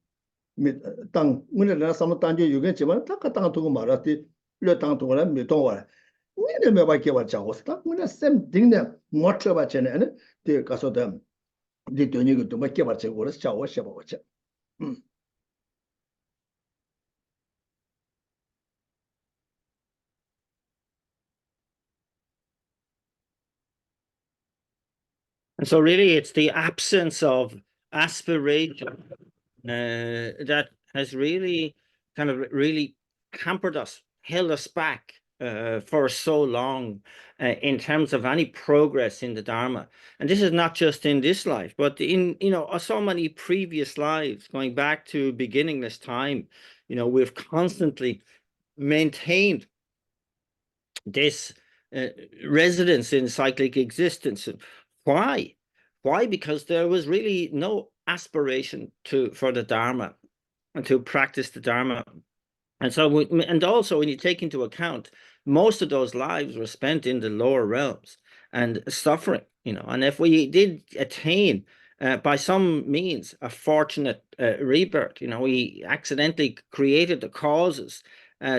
没当我那什么当就有个基本他个当头嘛了的热当头了没动啊你那没完给我讲我是他我那什定的我这吧钱呢对告诉他你对那个对不给我讲我是叫我写吧我讲嗯 And so really it's the absence of aspiration that has really kind of really hampered us, held us back for so long in terms of any progress in the Dharma. And this is not just in this life, but in, so many previous lives, going back to beginningless time, we've constantly maintained this residence in cyclic existence. Why? Why? Because there was really no aspiration for the Dharma and to practice the Dharma. And so, and also when you take into account, most of those lives were spent in the lower realms and suffering, and if we did attain by some means a fortunate rebirth, we accidentally created the causes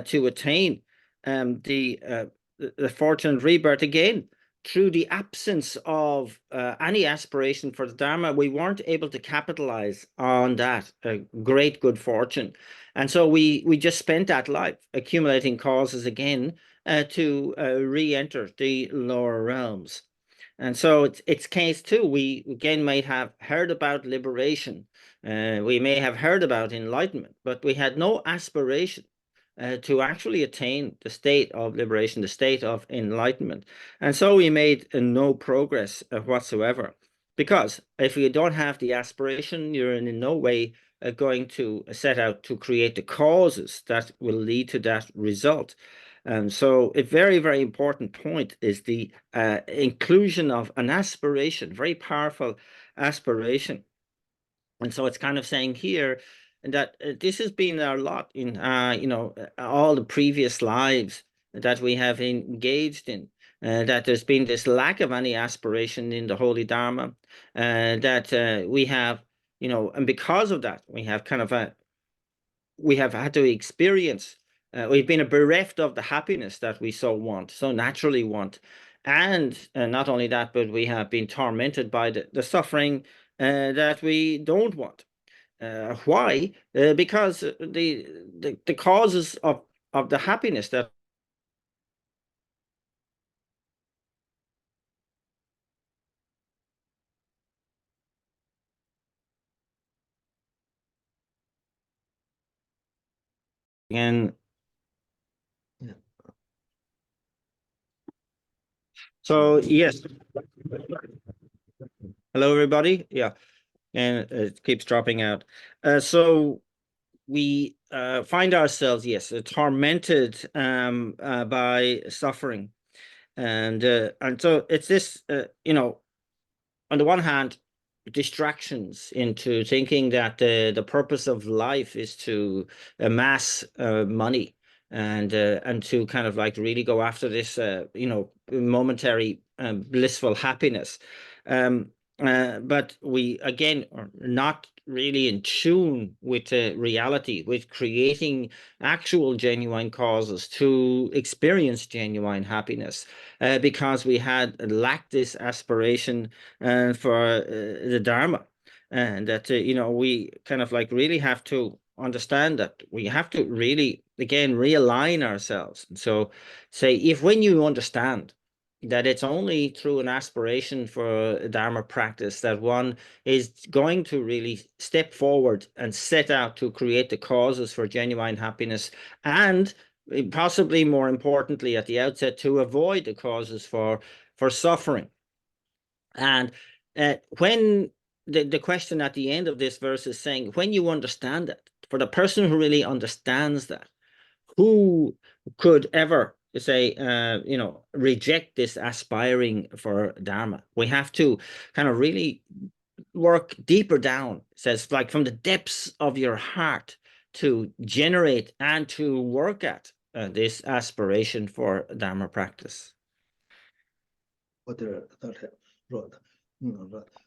to attain the fortunate rebirth again. Through the absence of any aspiration for the Dharma, we weren't able to capitalize on that great good fortune. And so we just spent that life accumulating causes again to re-enter the lower realms. And so it's case too. We again might have heard about liberation. We may have heard about enlightenment, but we had no aspiration to actually attain the state of liberation, the state of enlightenment. And so we made no progress whatsoever. Because if you don't have the aspiration, you're in no way going to set out to create the causes that will lead to that result. And so a very, very important point is the inclusion of an aspiration, very powerful aspiration. And so it's kind of saying here that this has been a lot in, all the previous lives that we have engaged in, that there's been this lack of any aspiration in the Holy Dharma, that we have, and because of that, we have kind of we have had to experience, we've been bereft of the happiness that we so naturally want. And not only that, but we have been tormented by the suffering that we don't want. Why? Because the causes of the happiness that and yeah. so yes. Hello, everybody. Yeah, and it keeps dropping out. So we find ourselves, yes, tormented by suffering, and so it's this, on the one hand, distractions into thinking that the purpose of life is to amass money and to kind of like really go after this, momentary blissful happiness. But we again are not really in tune with reality, with creating actual genuine causes to experience genuine happiness, because we had lacked this aspiration for the Dharma. And that, we kind of like really have to understand that we have to really, again, realign ourselves. So, say, if when you understand that it's only through an aspiration for Dharma practice that one is going to really step forward and set out to create the causes for genuine happiness, and possibly more importantly at the outset, to avoid the causes for suffering. And when the question at the end of this verse is saying, when you understand that, for the person who really understands that, who could ever say, reject this aspiring for Dharma? We have to kind of really work deeper down. It says, like, from the depths of your heart to generate and to work at this aspiration for Dharma practice.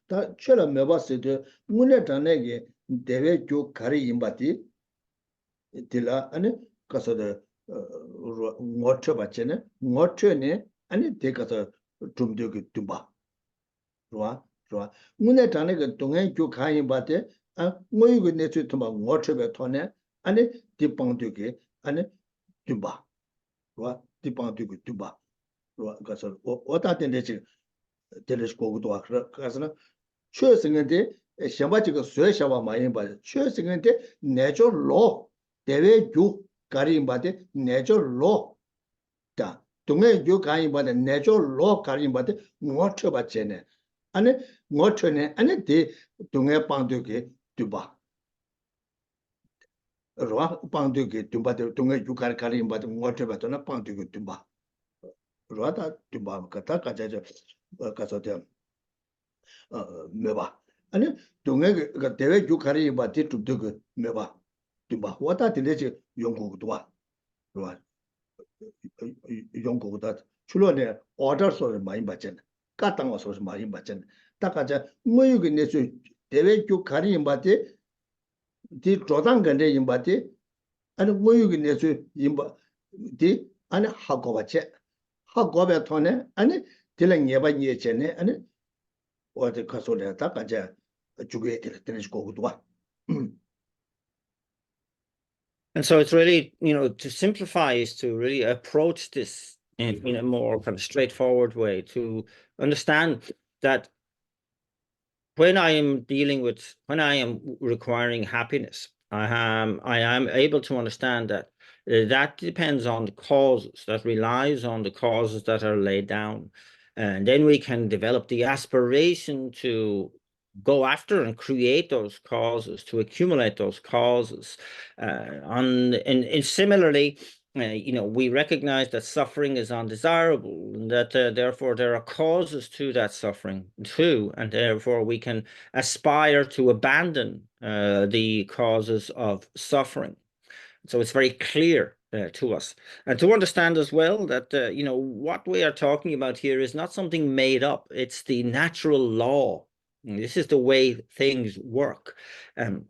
다 처럼 매봤을 때 문에 단에게 대외 교 가리 임바티 딜라 아니 가서도 ngocho bachene ngocho ne ani dekasa tumde ge tumba roa mune tane ge dongen gyu khayin bate a ngoyu ge ne chu tumba ngocho be thone ani dipangde ge ani tumba roa dipangde ge tumba roa gaso oda den de chi 데레스 고고도 가서는 최승한테 샤바지가 쇠샤바 많이 봐 최승한테 내절로 대외 주 가림 바데 내절로 다 동네 주 가림 바데 내절로 가림 바데 뭐쳐 받잖아 아니 뭐쳐네 아니 대 동네 방도게 두바 로아 방도게 두바데 동네 주 가림 바데 뭐쳐 받잖아 방도게 두바 로아다 두바 가다 가자죠 가서 매봐 아니 동네가 대외 주카리 바티 뚝뚝 매봐 봐 왔다 들리지 용국도 와 그봐 용국도 출로네 오더 소리 많이 받잖아 까땅 와서 많이 받잖아 딱 가자 뭐유게 내수 대외 주카리 바티 디 조당 건데 임바티 아니 뭐유게 내수 임바 디 아니 하고 받지 하고 배 토네 아니 딜랑 예바 예체네 아니 어디 가서래 다 가자 주게 되는 거고도 와. And so it's really, to simplify is to really approach this in a more kind of straightforward way, to understand that when I am requiring happiness, I am able to understand that that depends on the causes, that relies on the causes that are laid down. And then we can develop the aspiration to go after and create those causes, to accumulate those causes. And similarly, we recognize that suffering is undesirable, and that therefore there are causes to that suffering too, and therefore we can aspire to abandon the causes of suffering. So it's very clear to us, and to understand as well that what we are talking about here is not something made up. It's the natural law. And this is the way things work, and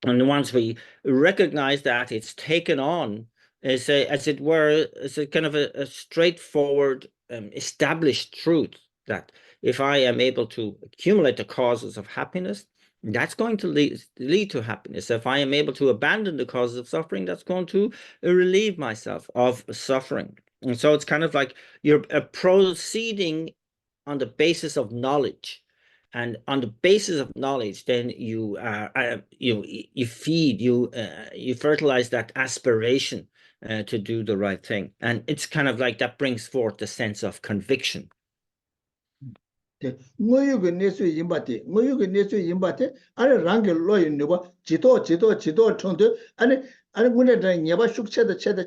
once we recognize that, it's taken on as it were, as a kind of a straightforward, established truth that if I am able to accumulate the causes of happiness, that's going to lead to happiness. If I am able to abandon the causes of suffering, that's going to relieve myself of suffering. And so it's kind of like you're proceeding on the basis of knowledge. And on the basis of knowledge, then you feed, you fertilize that aspiration to do the right thing, and it's kind of like that brings forth the sense of conviction. 뭐유게 내수 임바티 뭐유게 내수 임바티 아니 랑게 로인 누바 지도 청도 아니 문에다 녀바 숙체다 체다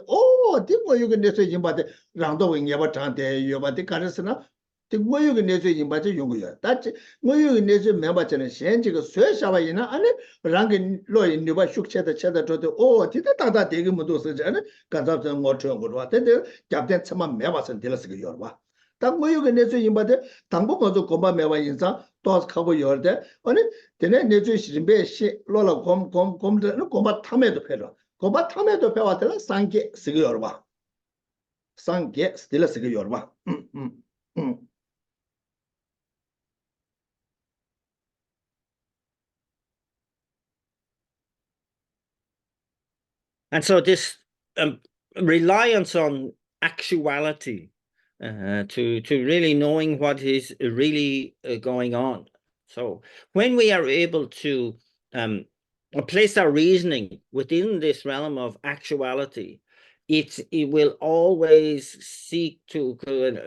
오 디뭐유게 내수 임바티 랑도 녀바 장대 요바티 가르스나 뭐유게 내수 임바티 용구야 다치 뭐유게 내수 매바잖아 현지가 쇠샤바이나 아니 랑게 로인 누바 숙체다 체다 저도 오 디다 다다 되게 뭐도 쓰잖아 간잡선 뭐처럼 거와 근데 잡된 참만 매바선 될었을 거 요봐 딱 뭐유게 내수 임바데 당복 가서 고마 매와 인사 도스 하고 열대 아니 되네 내주 신배 시 로라 곰곰곰도 곰바 탐에도 패러 곰바 탐에도 패와들 상계 쓰고 열봐 상계 스틸 쓰고 열봐 And so this reliance on actuality to really knowing what is really going on. So when we are able to place our reasoning within this realm of actuality, it will always seek to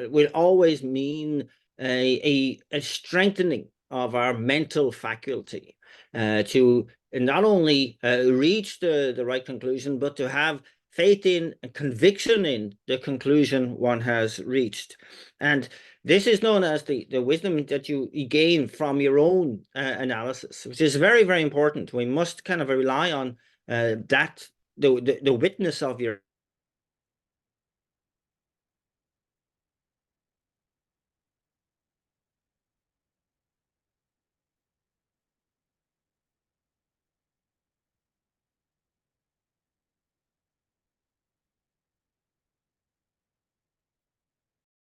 will always mean a strengthening of our mental faculty to not only reach the right conclusion, but to have faith in and conviction in the conclusion one has reached. And this is known as the wisdom that you gain from your own analysis, which is very, very important. We must kind of rely on that, the witness of your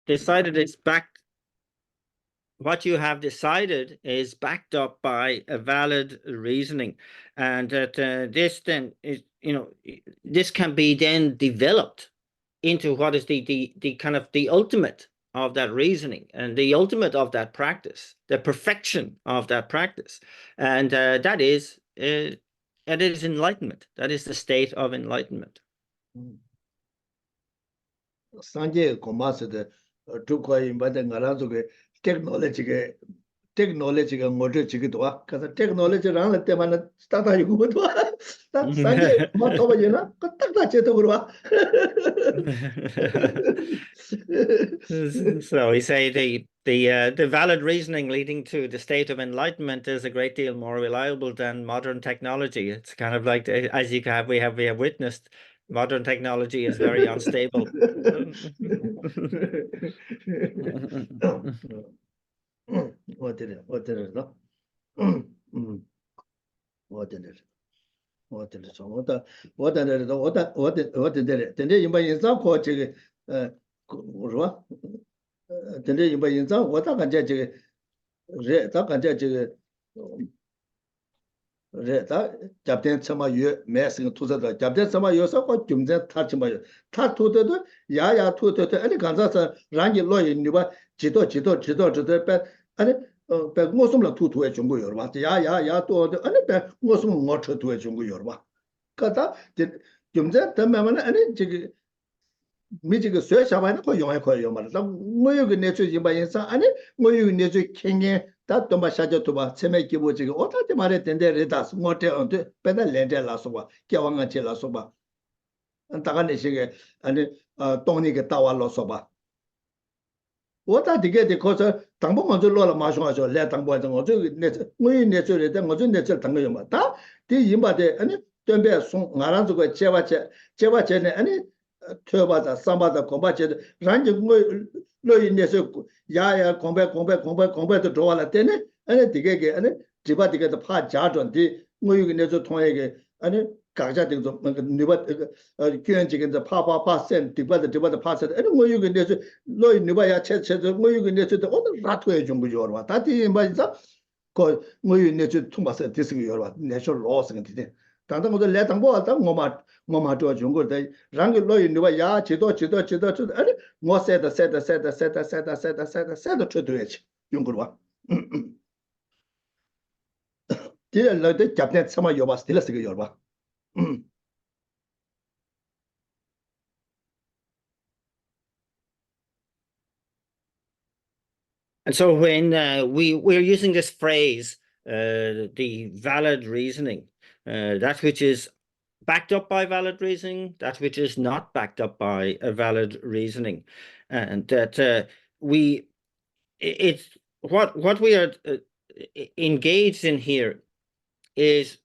decided it's backed. What you have decided is backed up by a valid reasoning, and that this then is, this can be then developed into what is the kind of the ultimate of that reasoning and the ultimate of that practice, the perfection of that practice, and that is enlightenment. That is the state of enlightenment. 상계 고마스데 두코인 바데 나라족의 테크놀로지가 뭐를 지기도 와 그래서 테크놀로지랑 때만 스타다 이거도 딱 상계 뭐 도와주나 그딱다 제도 그러와 So we say the valid reasoning leading to the state of enlightenment is a great deal more reliable than modern technology. It's kind of like, as we have witnessed, modern technology is very unstable. 어때요? 근데 인바 인상 거 저기 뭐라 근데 인바 인상 왔다 간제 저기 레다 간제 저기 레다 잡된 참아유 매스가 투자다 잡된 참아유서 거 좀제 타치마요 타 투도도 야야 투도도 아니 간자서 란기 로이 니바 지도 빼 아니 배 무슨라 투투에 중고 열봐 야야야 또 아니 배 무슨 뭐 투투에 중고 열봐 그다 좀제 때문에 아니 저기 미지가 쇠 잡아야 거 용해 거예요 말이야 뭐요 그 내주 이바 인사 아니 뭐요 내주 캥게 다 또 마샤죠 또봐 세메 기보지 어떻게 말했던데 레다스 못해 언제 배달 렌데라서 봐 겨왕아 제라서 봐 안다가네 시게 아니 동니게 따와로서 봐我打这个的可是当不我就落了马上说来当不着我就那我有那做的我就那做当个用嘛他第一嘛的아니准备送俺让这个接吧呢아니 퇴바다 삼바다 공바제 란지 뭐 로인에서 야야 공배도 좋아라 때네 아니 되게 아니 지바 되게도 파 자전디 뭐 여기 내서 통하게 아니 각자 되고 누가 교연직인데 파센 디바다 파세 아니 뭐 여기 내서 로인 누가야 체체도 뭐 여기 내서 오늘 라토에 좀 부여와 다디 말이죠 그뭐 여기 내서 통과세 디스기 여와 내서 로스가 되대 당당 것도 내당보 왔다 뭐마 저 중국의 랑게 로이 누가 야 지도 아니 뭐 세다 쳐도야지 용거와 뒤에 너도 잡내 참아 여봐 스틸스가 여봐 And so when we're using this phrase, the valid reasoning, that which is backed up by valid reasoning, that which is not backed up by a valid reasoning, and that it's what we are engaged in here is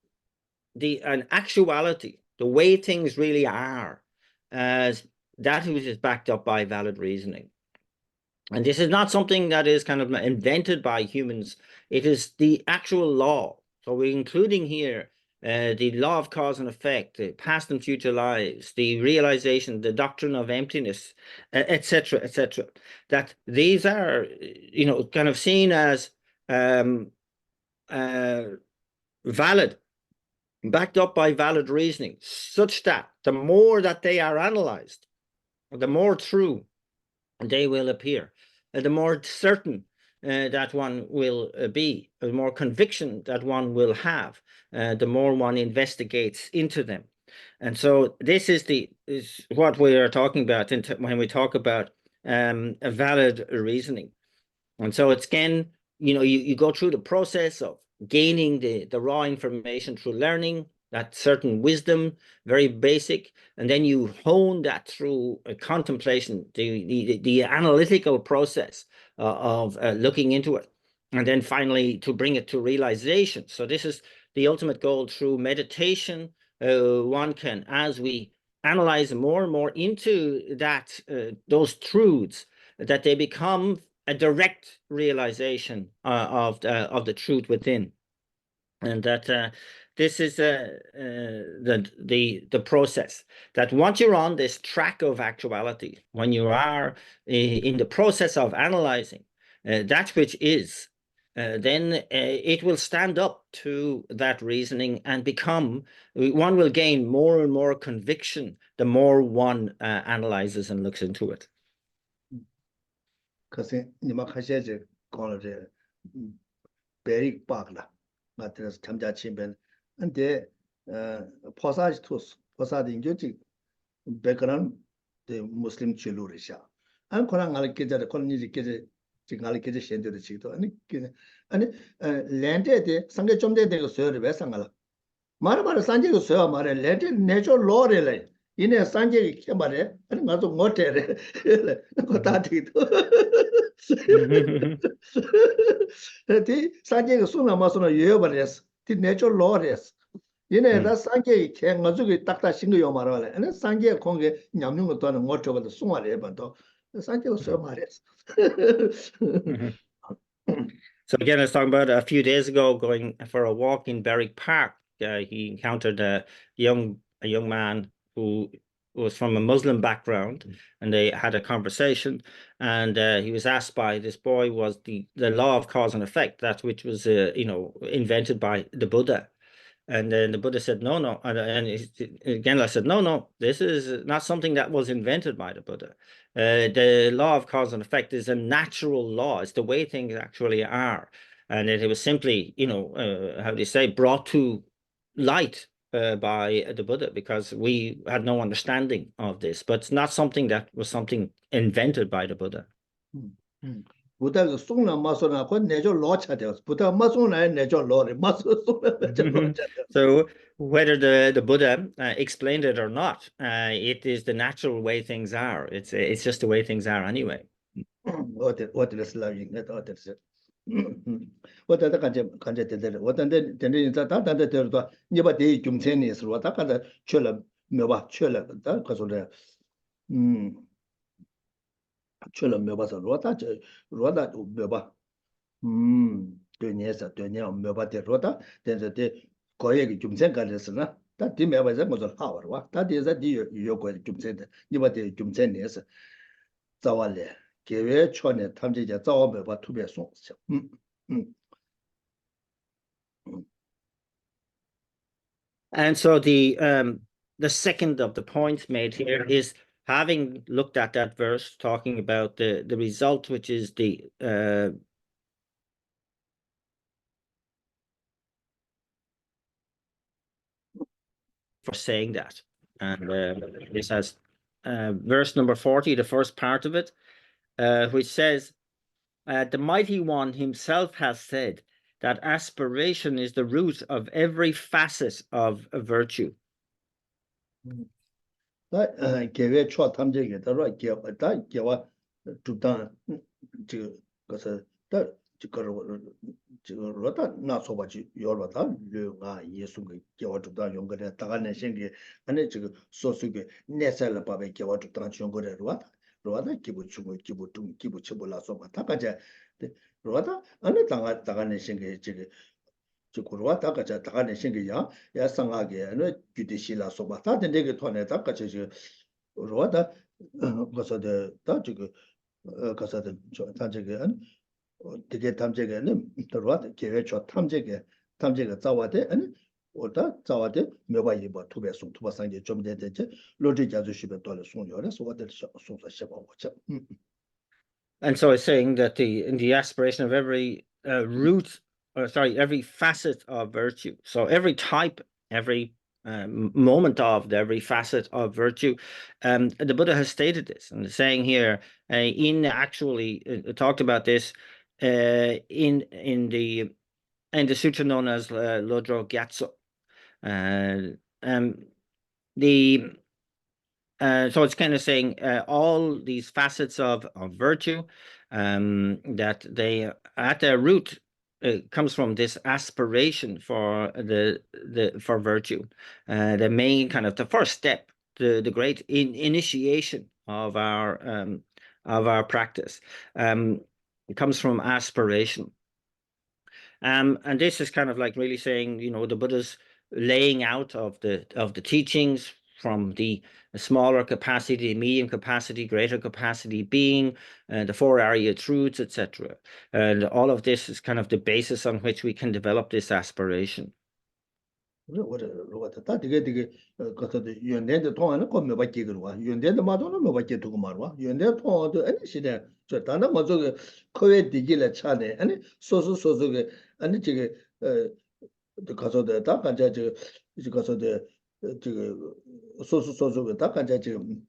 an actuality, the way things really are, as that which is backed up by valid reasoning. And this is not something that is kind of invented by humans. It is the actual law. So we're including here the law of cause and effect, the past and future lives, the realization, the doctrine of emptiness, etc., etc. That these are, kind of seen as um, uh, valid, backed up by valid reasoning, such that the more that they are analyzed, the more true they will appear, the more certain that one will be, the more conviction that one will have, the more one investigates into them. And so this is what we are talking about when we talk about a valid reasoning. And so it's again, you go through the process of gaining the raw information through learning, that certain wisdom, very basic, and then you hone that through contemplation, the analytical process of looking into it, and then finally to bring it to realization. So this is the ultimate goal through meditation. One can, as we analyze more and more into that, those truths, that they become a direct realization of the truth within, and that this is the process. That once you're on this track of actuality, when you are in the process of analyzing that which is, then it will stand up to that reasoning and become. One will gain more and more conviction the more one analyzes and looks into it. 그래서 니마 카셰제 거는 베릭 박라 마트스 참자 치면 근데 포사지 투스 포사디 인조지 백그라운드 무슬림 칠루르샤 안 코랑 알게자 코니지 게제 지금 알게자 셴데도 지도 아니 랜데데 상게 좀 되는 소요를 왜 상가라 말말 산지도 소요 말에 랜데 내조 로레래 이내 산지 게 말에 아니 나도 못해래 그다디도 티 산지가 소나 마소나 예버레스 티 내조 로레스 이내 다 산지 게 가지고 딱딱 신거 말하래 아니 산지 공게 냠는 것도 하는 못 줘봐도 송아래 봐도 산지가 소요 말했어 So again, I was talking about a few days ago going for a walk in Berwick Park. He encountered a young man who was from a Muslim background, and they had a conversation. And he was asked by this boy, was the law of cause and effect, that which was invented by the Buddha. And then the Buddha said, no, no. And again, I said, no, this is not something that was invented by the Buddha. The law of cause and effect is a natural law. It's the way things actually are. And it was simply, how do you say, brought to light by the Buddha, because we had no understanding of this. But it's not something that was something invented by the Buddha. 부다 송나 마소나 건 내조 로차되어 부다 마소나 내조 로레 마소 송나 내조 로차되어 So whether the Buddha explained it or not, it is the natural way things are. It's just the way things are anyway. 어디를 슬라빙 어디를 어디다 간제 되들 어떤데 되는 다 단데 되도 니바 대 중세니스 왔다 간다 쳐라 메바 쳐라 다 가서래 쳐라 메바서 로다 로다 메바 되냐서 되냐 메바데 로다 된데 거기 좀 생각했으나 다 뒤메바서 뭐서 하와와 다 뒤에서 뒤 요거 좀 생데 니바데 좀 생내서 자와래 계획 초에 탐지자 자와 메바 투베 송죠 And so the second of the points made here is, having looked at that verse talking about the result, which is the for saying that. And this has verse number 40, the first part of it, which says, the Mighty One himself has said that aspiration is the root of every facet of a virtue. 계획 초 탐지게 더러 다 개와 두단 그것을 다 로다 나서바지 요르다 류가 예수가 개와 두단 용거래 다가내 생기 안에 소수게 내살 밥에 개와 두단 용거래로 로다 기부 주고 기부 좀 기부 쳐볼라서 막 다가자 로다 안에 다가는 신게 지구로와 다가자 다가는 신게야 야 상하게 너 규디실라서 막 다들 내게 돈에 다가지 로다 가서도 다 지금 가서도 저 단적에 되게 탐제게는 들어와 계획 저 탐제가 자와대 아니 오다 자와대 몇바이 뭐 투배송 투바상게 좀 되지 로지 자주시베 돌 송요래 소와들 송사 셔봐 보자 And so it's saying that the aspiration of every every facet of virtue. So every type, every moment of every facet of virtue. The Buddha has stated this, and saying here in actually talked about this in the sutra known as Lodro Gyatso. The So it's kind of saying all these facets of virtue that they at their root comes from this aspiration for for virtue, the main kind of the first step, the great initiation of our practice. It comes from aspiration. And this is kind of like really saying, the Buddha's laying out of the teachings from the smaller capacity, medium capacity, greater capacity being, the four Arya truths, etc. And all of this is kind of the basis on which we can develop this aspiration. 다 되게 그것도 연대도 통하는 거 몇바퀴 그러와 연대도 마도는 몇바퀴 두고 말와 연대 통화도 아니 시대 저 단다 먼저 그 코에 디기를 차네 아니 소소소소게 아니 저게 가서도 다 간자 저 가서도 저 소소소소게 다 간자 지금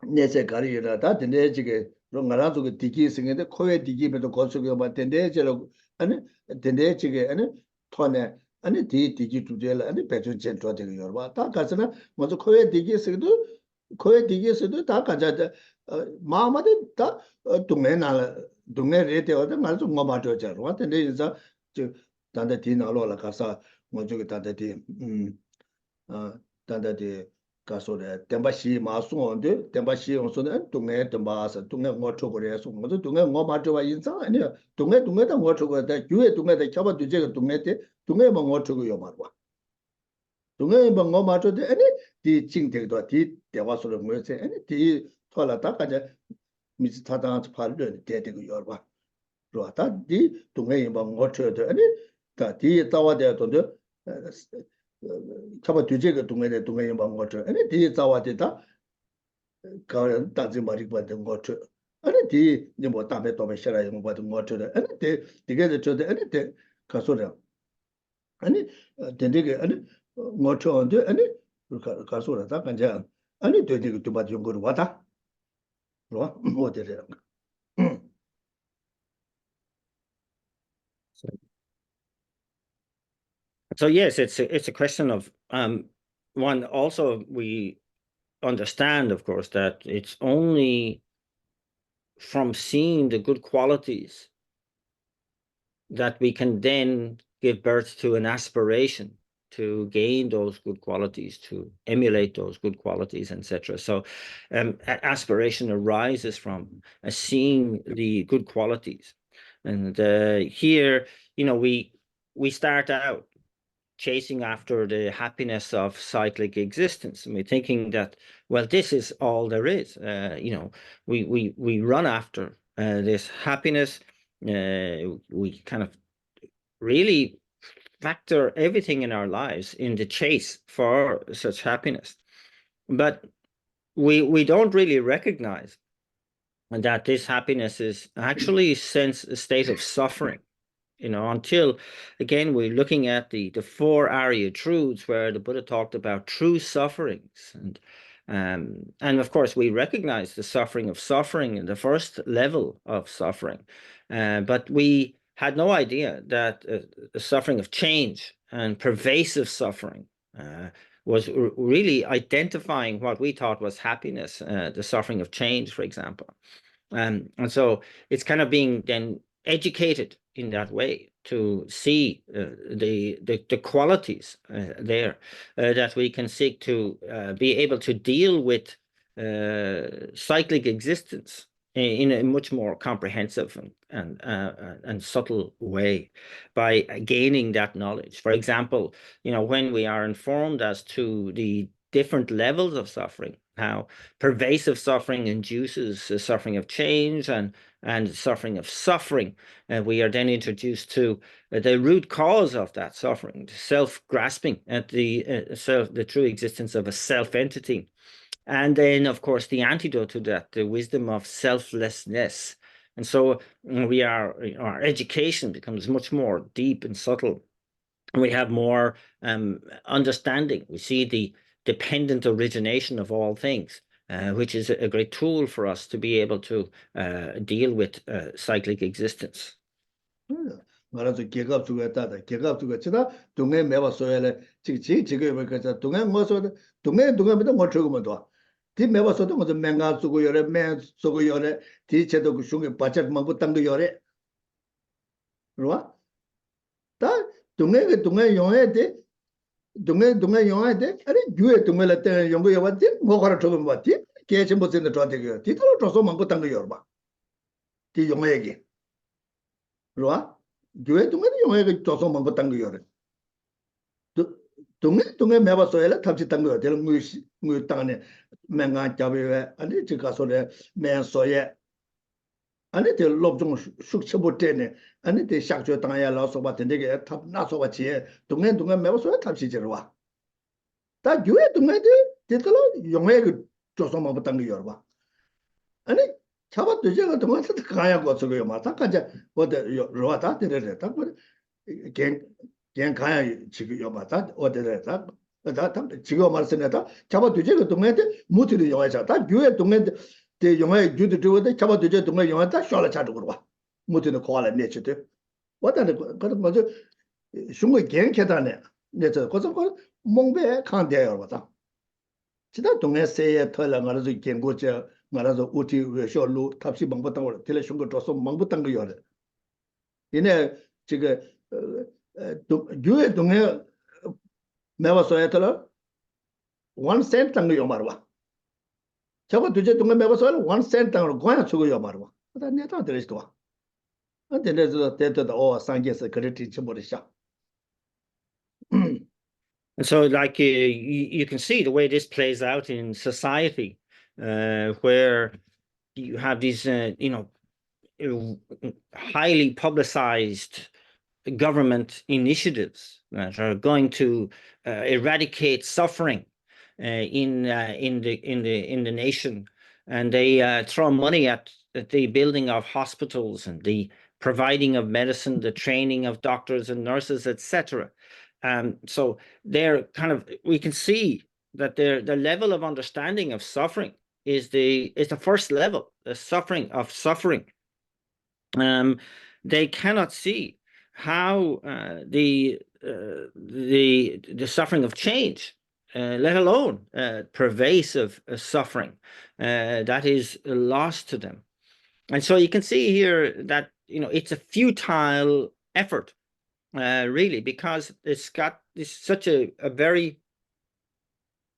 내세 가리라 다 된대 지게 롱가라도 그 디기 생인데 코에 디기면도 거수게 막 된대 저로 아니 된대 지게 아니 토네 아니 디기 두젤 아니 배준 젠토 되게 여봐 다 가서나 먼저 코에 디기에서도 다 가자 마마데 다 동네 나 동네 레테어도 말도 뭐 맞죠 저로 근데 이제 저 단대 디나로라 가서 먼저 그 단대 단대 가서래 템바시 마송인데 템바시 온소는 동네 템바서 동네 뭐토고래서 먼저 동네 뭐 맞죠 인사 아니야 동네다 뭐토고다 주에 동네다 잡아 두제 동네때 동네 뭐 뭐토고요 말과 동네 뭐 맞죠 아니 디 징택도 디 대화소를 뭐지 아니 디 토라다 가자 미스타다 팔을 대대고 열봐 로다 디 동네 뭐 뭐토도 아니 다디 따와대 돈데 잡아 두제가 동네에 방 거죠. 아니 뒤에 자와대다 가는 단지 말이 받은 거죠. 아니 뒤 이제 뭐 담에 또 메셔라 뭐 받은 거죠. 아니 되게 저도 아니 되 가서라. 아니 되게 아니 뭐죠. 아니 가서라 다 간자. 아니 되게 또 받은 거로 와다. 뭐 되래. So yes, it's a question of one. Also, we understand, of course, that it's only from seeing the good qualities that we can then give birth to an aspiration to gain those good qualities, to emulate those good qualities, etc. So aspiration arises from seeing the good qualities. And here, we start out chasing after the happiness of cyclic existence, and we're thinking that, well, this is all there is. We run after this happiness. We kind of really factor everything in our lives in the chase for such happiness, but we don't really recognize that this happiness is actually a state of suffering. Until, again, we're looking at the four Arya truths where the Buddha talked about true sufferings. And of course, we recognize the suffering in the first level of suffering. But we had no idea that the suffering of change and pervasive suffering was really identifying what we thought was happiness, the suffering of change, for example. And so it's kind of being then educated in that way to see the qualities there that we can seek to be able to deal with cyclic existence in a much more comprehensive and subtle way by gaining that knowledge. For example, when we are informed as to the different levels of suffering, how pervasive suffering induces the suffering of change and suffering of suffering, we are then introduced to the root cause of that suffering, self-grasping at the true existence of a self-entity. And then, of course, the antidote to that, the wisdom of selflessness. And so our education becomes much more deep and subtle. And we have more understanding. We see the dependent origination of all things, which is a great tool for us to be able to deal with cyclic existence. 말아서 개갑 주가 따다 개갑 주가 지다 동네 매바 소야래 지게 버서 동네 뭐서 동네부터 뭐 저거면 돼. 디 매바 소도 뭐 맹가 주고 요래 맹 주고 요래 디체도 그 중에 바짝 먹고 땅도 요래. 그러와? 다 동네 용해 돼. 동네 용해 돼. 아니 주에 동네라 때 용거 여봤지? 뭐 가라 저거 봤지? 개체 못 쓰는 저 되게. 디도 줘서 먹고 땅도 요래 봐. 디 용해 얘기. 그러와? 교회 동네 용해가 줘서 먹고 땅도 요래. 동네 매봐서야 탑지 땅도 요래. 무 땅에 맹가 잡에 아니 제가 소래 매서에 아니 대 롭종 숙처부 때네 아니 대 샥조 땅에 라서 봤던 데게 탑 나서 봤지. 동네 매봐서야 탑지 저러 와. 다 교회 동네들 대들어 용해가 줘서 먹고 땅도 요래 봐. 아니 잡아 되제가 동안 가야 거서요. 마타까지 어디 로와다 되래. 딱 걘 가야 지금 요마다 어디래. 다 지금 말씀했다. 잡아 되제가 동안에 무트리 영화자. 다 교회 동네 대 영화에 주도 되고 잡아 되제 동네 영화다 샤라 차도 그러고. 무트는 코알에 내치대. 왔다는 그런 거죠. 중국 괜찮다네. 내저 거서 몽베 칸대요 왔다. 지다 동네 세에 털랑 알아서 괜고죠. 말아서 우티 외쇼루 탑시 망부땅을 텔레숑거 줘서 망부땅 요래. 얘네 지금 교회 동네 매워서야더라 1 cent 땅을 말아. 저거 두제 동네 매워서 1 cent 땅으로 고야 주고 요 말아. 나 내가 들으시도 와. 근데서 때때도 상계에서 그렇게 쳐버리셔. And so, like you can see the way this plays out in society, where you have these, highly publicized government initiatives that are going to eradicate suffering in the nation, and they throw money at the building of hospitals and the providing of medicine, the training of doctors and nurses, etc. So they're we can see that the level of understanding of suffering is the first level, the suffering of suffering. They cannot see how the suffering of change, let alone pervasive suffering, that is lost to them. And so you can see here that it's a futile effort, really, because it's got such a very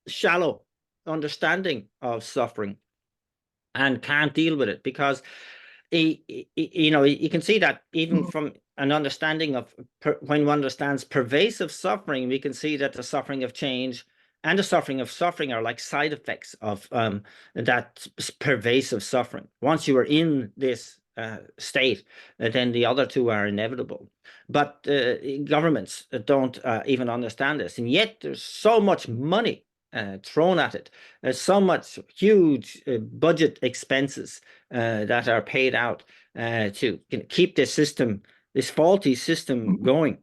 shallow understanding of suffering and can't deal with it, because you can see that even from an understanding of when one understands pervasive suffering, we can see that the suffering of change and the suffering of suffering are like side effects of that pervasive suffering. Once you are in this state, then the other two are inevitable. But governments don't even understand this, and yet there's so much money thrown at it. There's so much huge budget expenses that are paid out to keep this system, this faulty system going,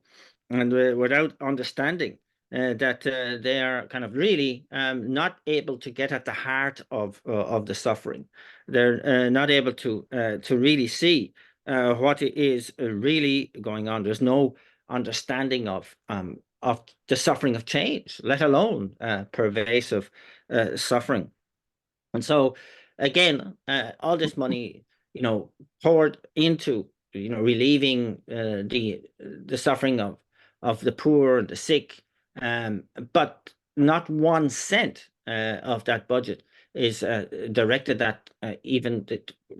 and without understanding that they are really not able to get at the heart of the suffering. They're not able to really see what is really going on. There's no understanding of the suffering of change, let alone pervasive suffering. And so, again, all this money, poured into, relieving the suffering of the poor and the sick, but not 1 cent of that budget is directed at even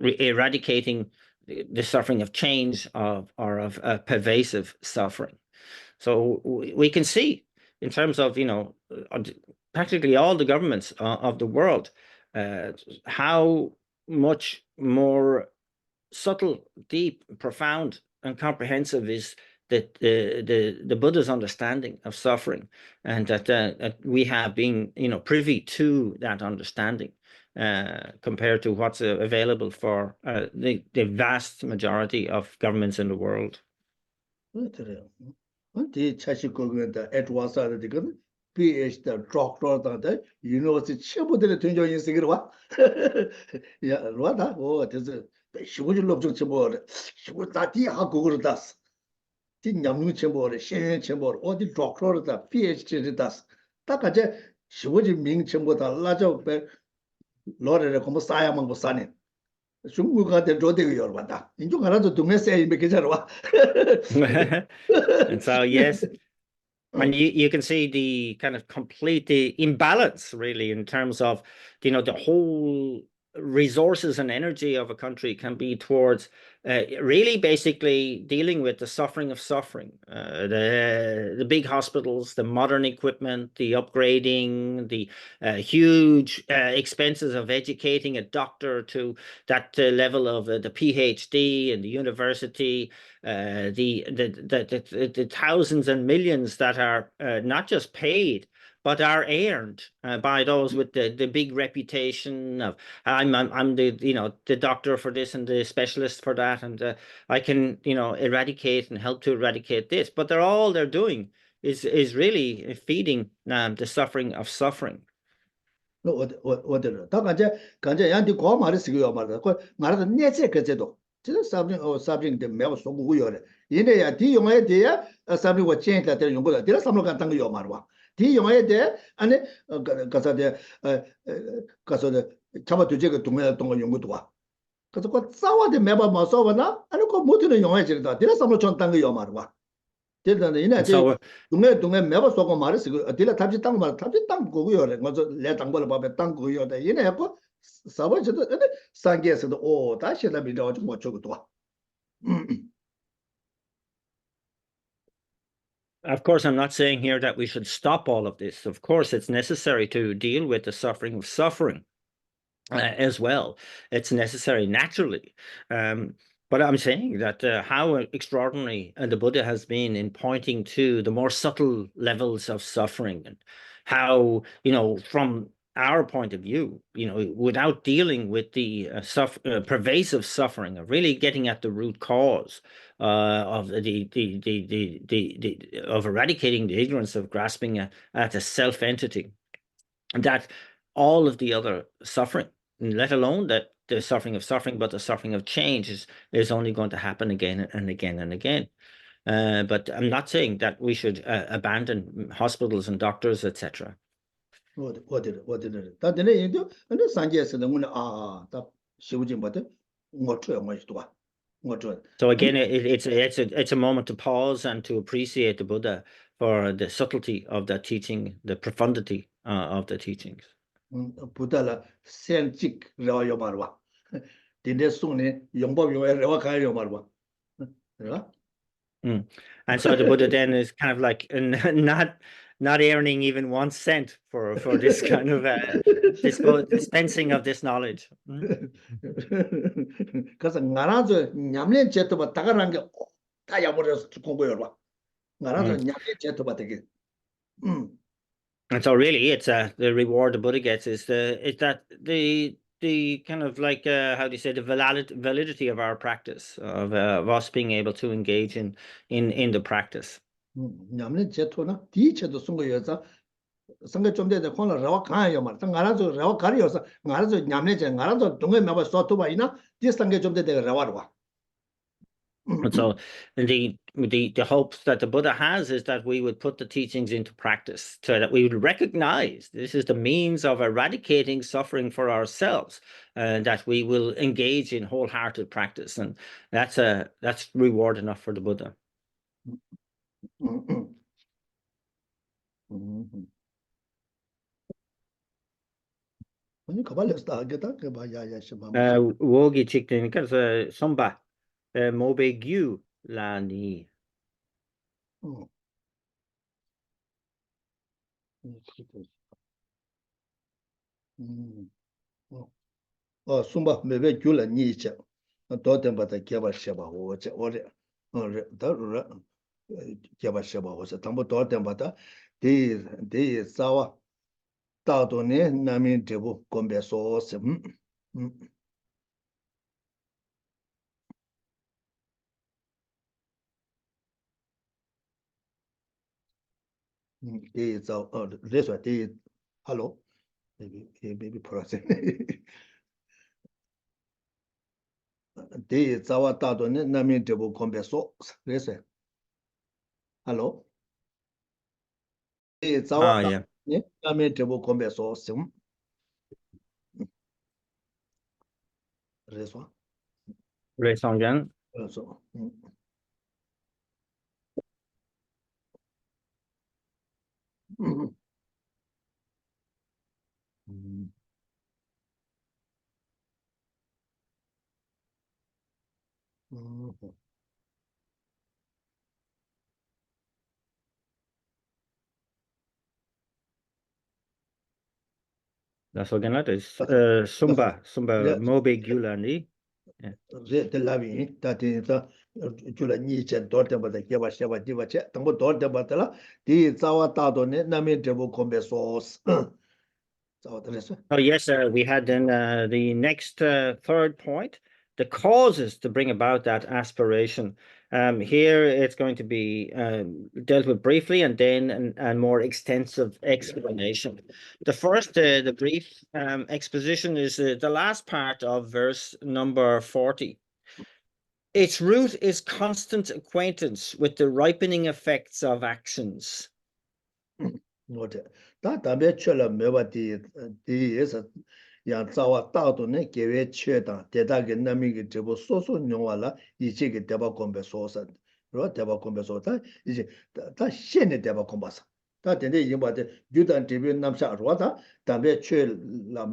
eradicating the suffering of change or of pervasive suffering. So we can see in terms of, practically all the governments of the world, how much more subtle, deep, profound, and comprehensive is the Buddha's understanding of suffering, and that we have been, privy to that understanding compared to what's available for the vast majority of governments in the world. 디 차시고는데 에드와사르 지금 PhD doctor한테 유니버시티 최고들의 된적 인생으로 와. 야, 로다. 오, 그래서 시고질로 좀 쳐. 시고 다디 하고 그러다스. 디 냠누 쳐. 신인 쳐. 어디 doctor다 PhD다. 딱 가제 시고지 명 전부다 라죠. 로레를 como 사야만 못 사네. 중국한테 로데가 열받다. 인중 하나도 동네세 이메 계좌로 And so, yes, and you can see the kind of complete imbalance, really, in terms of, the whole resources and energy of a country can be towards really basically dealing with the suffering of suffering, the big hospitals, the modern equipment, the upgrading, the huge expenses of educating a doctor to that level of the PhD and the university, the thousands and millions that are not just paid but are earned by those with the big reputation of I'm the the doctor for this and the specialist for that, and I can eradicate and help to eradicate this. But they're doing is really feeding the suffering of suffering. 어디로 다 간제 양디 고 말이 쓰고요 말다 그 말도 내제 그제도 지금 사브링데 매우 소고요래 얘네야 디 용어에 대해 사브링 와 체인다 될 용거다 내가 삼로 간단 거요 말와 디 용어에 대해 아니 가서데 가서데 잡아 두제가 동네 동거 용거도 와 그래서 그 싸워데 매바 뭐 싸워나 아니 그 모든 용어에 지르다 내가 삼로 전단 거요 말와 대단해 이나 저 동네 매바 쏘고 말했어 그 딜라 탑지 땅 말, 탑지 땅 거고요래 맞아 내 땅벌 밥에 땅 거고요다 얘네 하고 사버지도 근데 상계에서도 오 다시 나 믿어 좀 어쩌고 또 Of course, I'm not saying here that we should stop all of this. Of course, it's necessary to deal with the suffering of suffering as well. It's necessary naturally. But I'm saying that how extraordinary the Buddha has been in pointing to the more subtle levels of suffering, and how, from our point of view, without dealing with the pervasive suffering of really getting at the root cause of of eradicating the ignorance of grasping at a self entity, that all of the other suffering, let alone that the suffering of suffering, but the suffering of change is only going to happen again and again and again. But I'm not saying that we should abandon hospitals and doctors, etc. 어디를 다 되네 얘도 근데 상계에서는 오늘 다 시우진 받대 못줘요 뭐도 와 못줘 So again, it's a moment to pause and to appreciate the Buddha for the subtlety of the teaching, the profundity of the teachings. 부달라 센직 레와요 말와 딘데 송네 용법 용에 레와 가요 말와 And so the Buddha then is kind of like not earning even 1 cent for this kind of dispensing of this knowledge. 그래서 나라서 냠len 제토바 다가란 게다 야버려서 죽은 거요 봐. 나라서 냠len 제토바 되게. And so really it's the reward the Buddha gets is that the kind of like how do you say, the validity of our practice, of us being able to engage in the practice. 냠len 제토나 디체도 쓴 거여서 상가 좀 되는데 콘라 라와 가요 말. 나라서 라와 가리여서 나라서 냠len 제 나라서 동에 매바 소토바 이나 디 상가 좀 되게 라와로 와. And so the hopes that the Buddha has is that we would put the teachings into practice, so that we would recognize this is the means of eradicating suffering for ourselves, and that we will engage in wholehearted practice. And that's reward enough for the Buddha. 아니 가발렸다 하겠다 그 봐야야 심한 Wogi chikten because somba mobe lani. 어. 어. 숨바 매베 줄라 니체 도템바다 개바 셔바 오체 오레 다루라 개바 셔바 오체 담보 도템바다 디 사와 다도네 나민 데부 콤베소스 디 자 레서 디 할로 maybe process 디 자와 다도네 나민 데부 콤베소스 레서 할로 디 자와 Yeah. 다네 나민 데부 콤베소스 레서 Resongan. 그래서 That's again that is sumba mobe lani. 레텔라비 다티자 줄라 니체 도르데바다 개바 샤바 디바체 당보 도르데바다라 디 자와 다도네 나메 데보 콤베소스 자와들레스 Oh, yes, we had then the next third point, the causes to bring about that aspiration. Here it's going to be dealt with briefly and then a more extensive explanation. The first, the brief exposition is the last part of verse number 40. Its root is constant acquaintance with the ripening effects of actions. 노데 다 담베 쳬라 메바디 디에서 야 자와 다도네 개웨 쳬다 대다게 나미게 데보 소소 뇽와라 이제게 데바 콤베소스 로 데바 콤베소다 이제 다 신네 데바 콤바사 다 데데 이바데 유단 데비 남샤 로다 담베 쳬라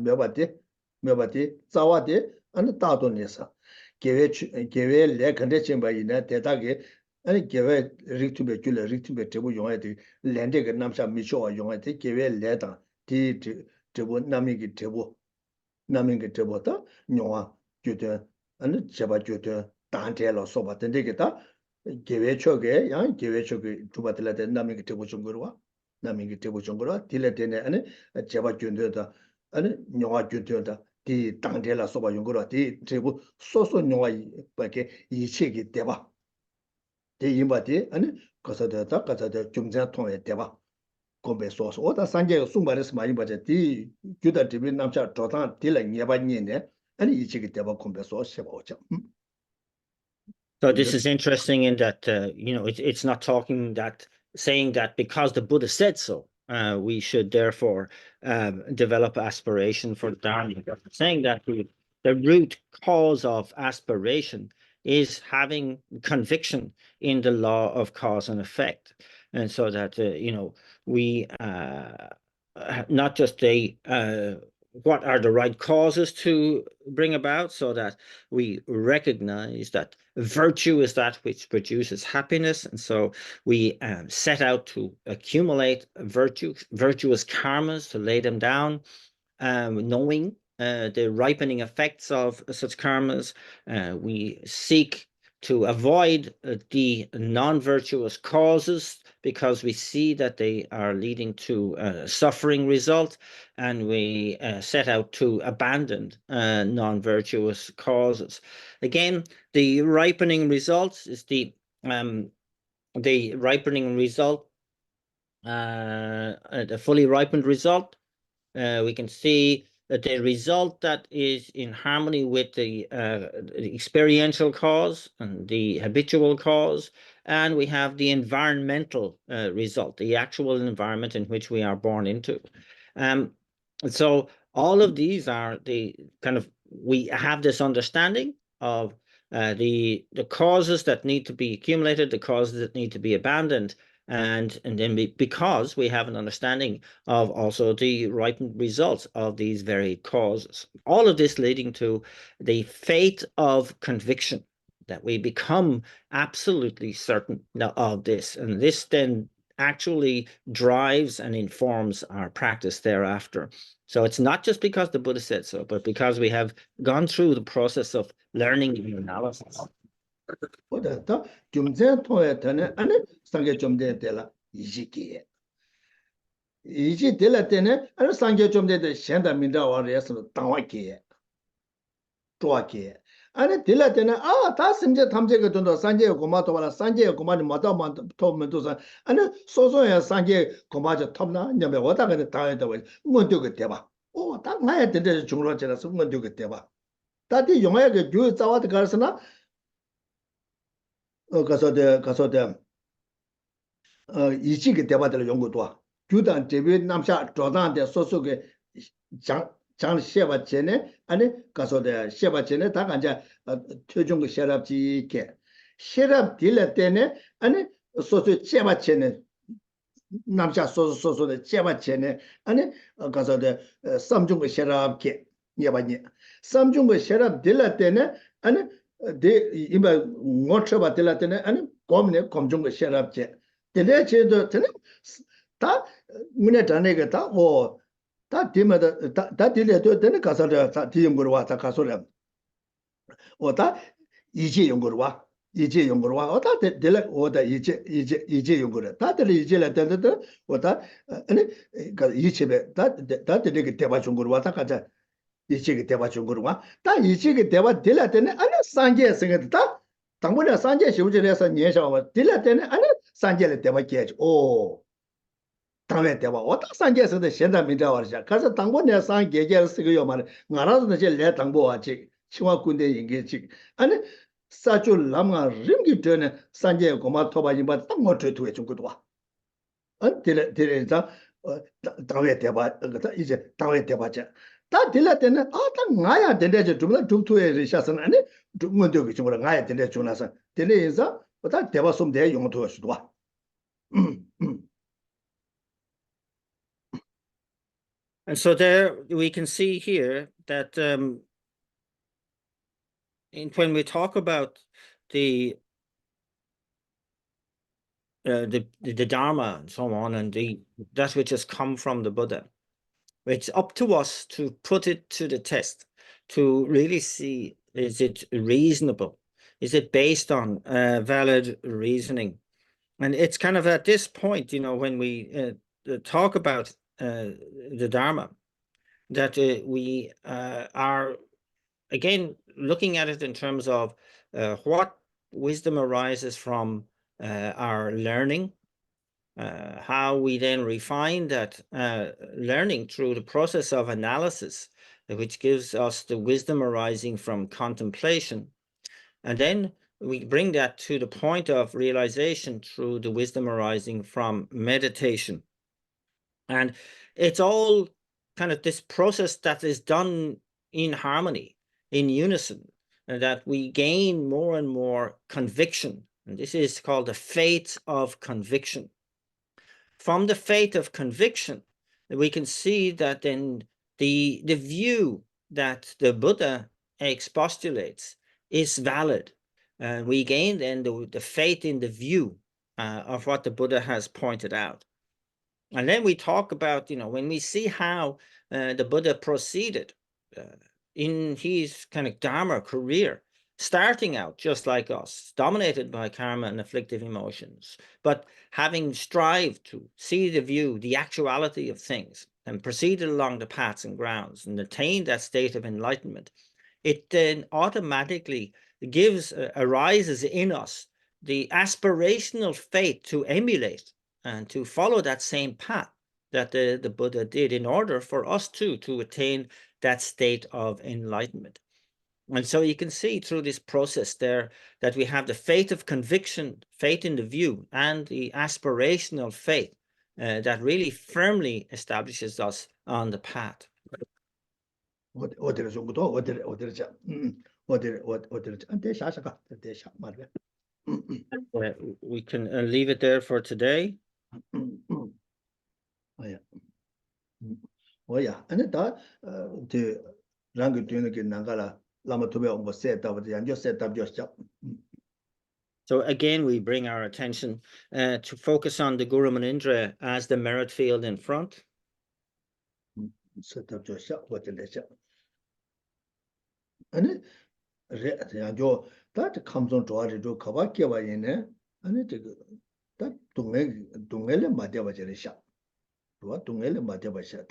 메바디 자와데 안 다도네서 개웨 레 컨데 쳬바이나 대다게 아니 개웨 리투베 줄레 리투베 데보 용해데 랜데게 남샤 미쇼와 용해데 개웨 레다 디 데보 나미게 데보 나민게 데보다 뇽아 규데 아니 제바 규데 단테로 소바 된데게다 개웨 초게 양 개웨 초게 두바들라데 나민게 데보 좀 거와 나민게 데보 좀 거와 딜레데네 아니 제바 규데다 아니 뇽아 규데다 디 단테라 소바 용거라 디 데보 소소 뇽아 밖에 이체게 데바 디 임바디 아니 가서다 가서다 중자 통에 대봐 콤베소스 오다 산제 숨바레스 많이 바제 디 규다 디비 남자 조단 딜라 녀바니네 아니 이치기 대봐 콤베소스 해보자 So this is interesting in that, it's not talking that, saying that because the Buddha said so, we should therefore develop aspiration for Dharma. Saying that the root cause of aspiration is having conviction in the law of cause and effect. And so that, we not just what are the right causes to bring about, so that we recognize that virtue is that which produces happiness. And so we set out to accumulate virtuous karmas, to lay them down, knowing the ripening effects of such karmas. We seek to avoid the non-virtuous causes because we see that they are leading to suffering result, and we set out to abandon non-virtuous causes. Again, the ripening results is the ripening result, the fully ripened result. We can see that the result that is in harmony with the experiential cause and the habitual cause, and we have the environmental result, the actual environment in which we are born into. So all of these are the we have this understanding of the causes that need to be accumulated, the causes that need to be abandoned, And then because we have an understanding of also the ripened results of these very causes. All of this leading to the faith of conviction, that we become absolutely certain of this. And this then actually drives and informs our practice thereafter. So it's not just because the Buddha said so, but because we have gone through the process of learning and analysis. 보다 좀제 통해 되네 아니 상계 좀제 되라 이지기 이지 되라 때네 아니 상계 좀제 현다 민다 와래서 당와기 좋아기 아니 되라 때네 아다 심제 탐제가 돈도 상계 고마도 와라 상계 고마니 마다만 토면도서 아니 소소야 상계 고마저 톱나 냐면 와다가 다해다 왜 뭔도게 대봐 오딱 나야 된대 중로지라서 뭔도게 대봐 다디 용하게 주 자와도 가르스나 가서대 이치게 대바들 연구도 규단 대비 남샤 조단데 소속에 장 시바 전에 아니 가서대 시바 전에 다 간자 최종 그 셰랍지게 셰랍 딜레 때네 아니 소소 시바 전에 남샤 소소소소의 시바 전에 아니 가서대 삼종 그 셰랍게 예바니 삼종 그 셰랍 딜레 때네 아니 데 이마 ngotchaba telatene ani komne komjong sherapche tele chedo tene ta mune tanega ta o ta dimada ta dile to tene kasara ta diyongurwa ta kasora o ta ije yongurwa o ta dele o da ije yongura ta dele ije la tene o ta ani ka ichebe ta dele ke teba chungurwa ta kaja 이치게 대화 중거로와 다 이치게 대화 딜라 때네 아니 산제 생겼다 당분에 산제 시우지에서 년샤와 딜라 때네 아니 산제를 대화 깨지 오 당에 대화 왔다 산제에서도 현장 민자와르자 가서 당분에 산계계를 쓰고요 말 나라도 이제 내 당보와지 치와 군대 인계지 아니 사주 람가 림기 전에 산제 고마 토바지 딱 못해 두에 중거도 와 딜레자 당에 대화 이제 당에 대화자 다 딜라 때는 딱 나야 된대죠. 좀 두투에 리샤선 아니 문도기 좀 나야 된대 주나서 딜레에서 다 대화 좀 돼. 용도할 수도 와. And so there we can see here that when we talk about the Dharma and so on, and that which has come from the Buddha, it's up to us to put it to the test, to really see, is it reasonable? Is it based on valid reasoning? And it's kind of at this point, when we talk about the Dharma, that we are, again, looking at it in terms of what wisdom arises from our learning, how we then refine that learning through the process of analysis, which gives us the wisdom arising from contemplation. And then we bring that to the point of realization through the wisdom arising from meditation. And it's all kind of this process that is done in harmony, in unison, and that we gain more and more conviction. And this is called the faith of conviction. From the faith of conviction, we can see that then the view that the Buddha expostulates is valid. We gain then the faith in the view of what the Buddha has pointed out. And then we talk about, when we see how the Buddha proceeded in his kind of Dharma career, starting out just like us, dominated by karma and afflictive emotions, but having strived to see the view, the actuality of things, and proceeded along the paths and grounds and attained that state of enlightenment, it then automatically arises in us the aspirational faith to emulate and to follow that same path that the Buddha did, in order for us too to attain that state of enlightenment. And so you can see through this process there that we have the faith of conviction, faith in the view, and the aspirational faith that really firmly establishes us on the path. we can leave it there for today. Oh yeah. Oh yeah. And that the rank doing the Nangala Lama to be almost set up and just set up just job. So again, we bring our attention to focus on the Guru Manindra as the merit field in front. Set up just job, what the lecture. And that comes on to do Kawakiwa in it, and it that Dungele Madeva Jerisha. What Dungele Madeva Shat,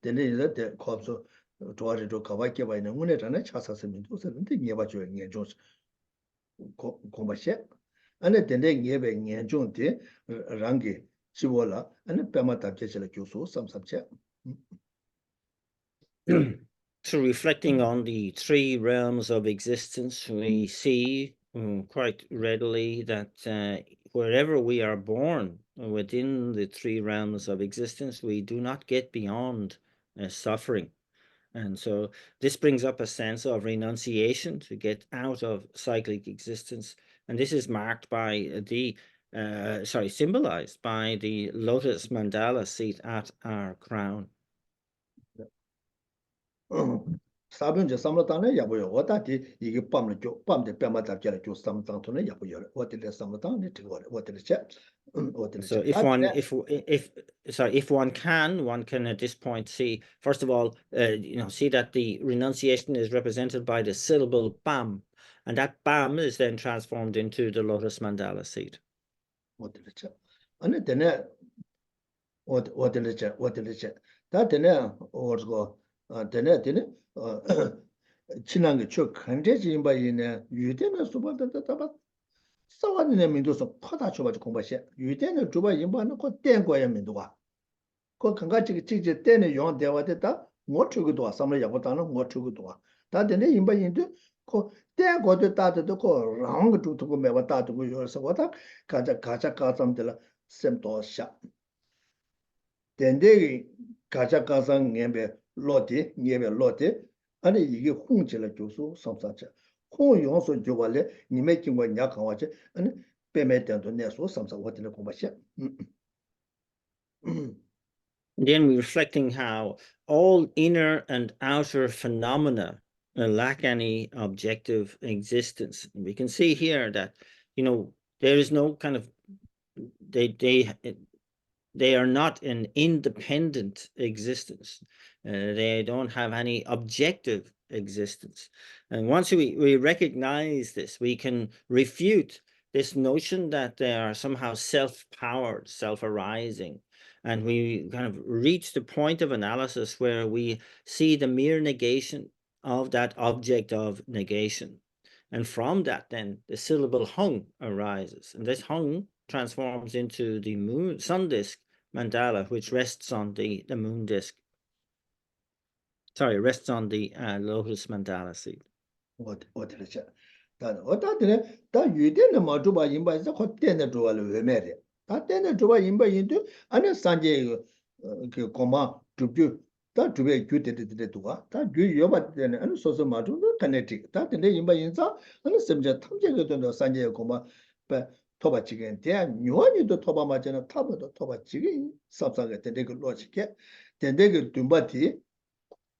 then the comes to do Kawakiwa in a minute and a chassasimento, and the Yavajo in Jones Combashet. And then they gave a Yanjunte, Rangi, Chivola, and a Pamata Jesela Juso, some subject. So reflecting on the three realms of existence, we see quite readily that wherever we are born within the three realms of existence, we do not get beyond suffering. And so this brings up a sense of renunciation to get out of cyclic existence. And this is marked by symbolized by the lotus mandala seat at our crown. 사변제 삼로탄에 야보요. 어다디 이게 밤을 줘. 밤에 뺨마 잡자래 줘 삼탄토네 야보요. 어디래 삼로탄에 들어와. 어디래 ချက်. 어디래 So ချက်. if one can at this point see, first of all, see that the renunciation is represented by the syllable bam, and that bam is then transformed into the lotus mandala seat. 어디래 ချက်. 아니 되네. 어디래 ချက်. 어디래 ချက်. 다 되네. 어디고 되네. 지난 게저 간제진 바이네 유대는 수반다 다바 싸워는 민도서 퍼다 줘가지고 공부하시 유대는 주바 인바는 그 땡거야 민도가 그 강가지 지지 때는 용 대화됐다 못 주기도 와 삼을 야고다는 못 주기도 와 다들 인바인도 그 땡거도 따도 그 랑거 두고 매와 따도 요서 와다 가자 가sam들 셈도샤 덴데 가자 가상 녜베 로디 녜베 로디 아니 이게 홍질을 줘서 삼사자 홍 용서 줘발래 님의 kinh 냐 강화지 아니 빼매된도 내서 삼사 어디는 공부하시 Then we're reflecting how all inner and outer phenomena lack any objective existence. And we can see here that, there is no kind of, they are not an independent existence. They don't have any objective existence. And once we recognize this, we can refute this notion that they are somehow self-powered, self-arising. And we kind of reach the point of analysis where we see the mere negation of that object of negation. And from that, then the syllable hung arises. And this hung transforms into the sun disk mandala, which rests on the moon disk. Sorry, rests on the lotus mandala seat. What is it? 다 유대는 마주바 인바에서 헛되는 조화를 외매래. 다 되는 조화 인바인도 안에 산제 그 고마 두뷰 다 두베 규데데데 두가 다 유여바되는 안에 소소 마주도 카네틱 다 되는 인바인사 안에 semja 탐제가 되는 산제 고마 배 토바치게 대 묘니도 토바 맞잖아 타보도 토바치게 삽사게 되는 그 로직에 되는 그 둠바티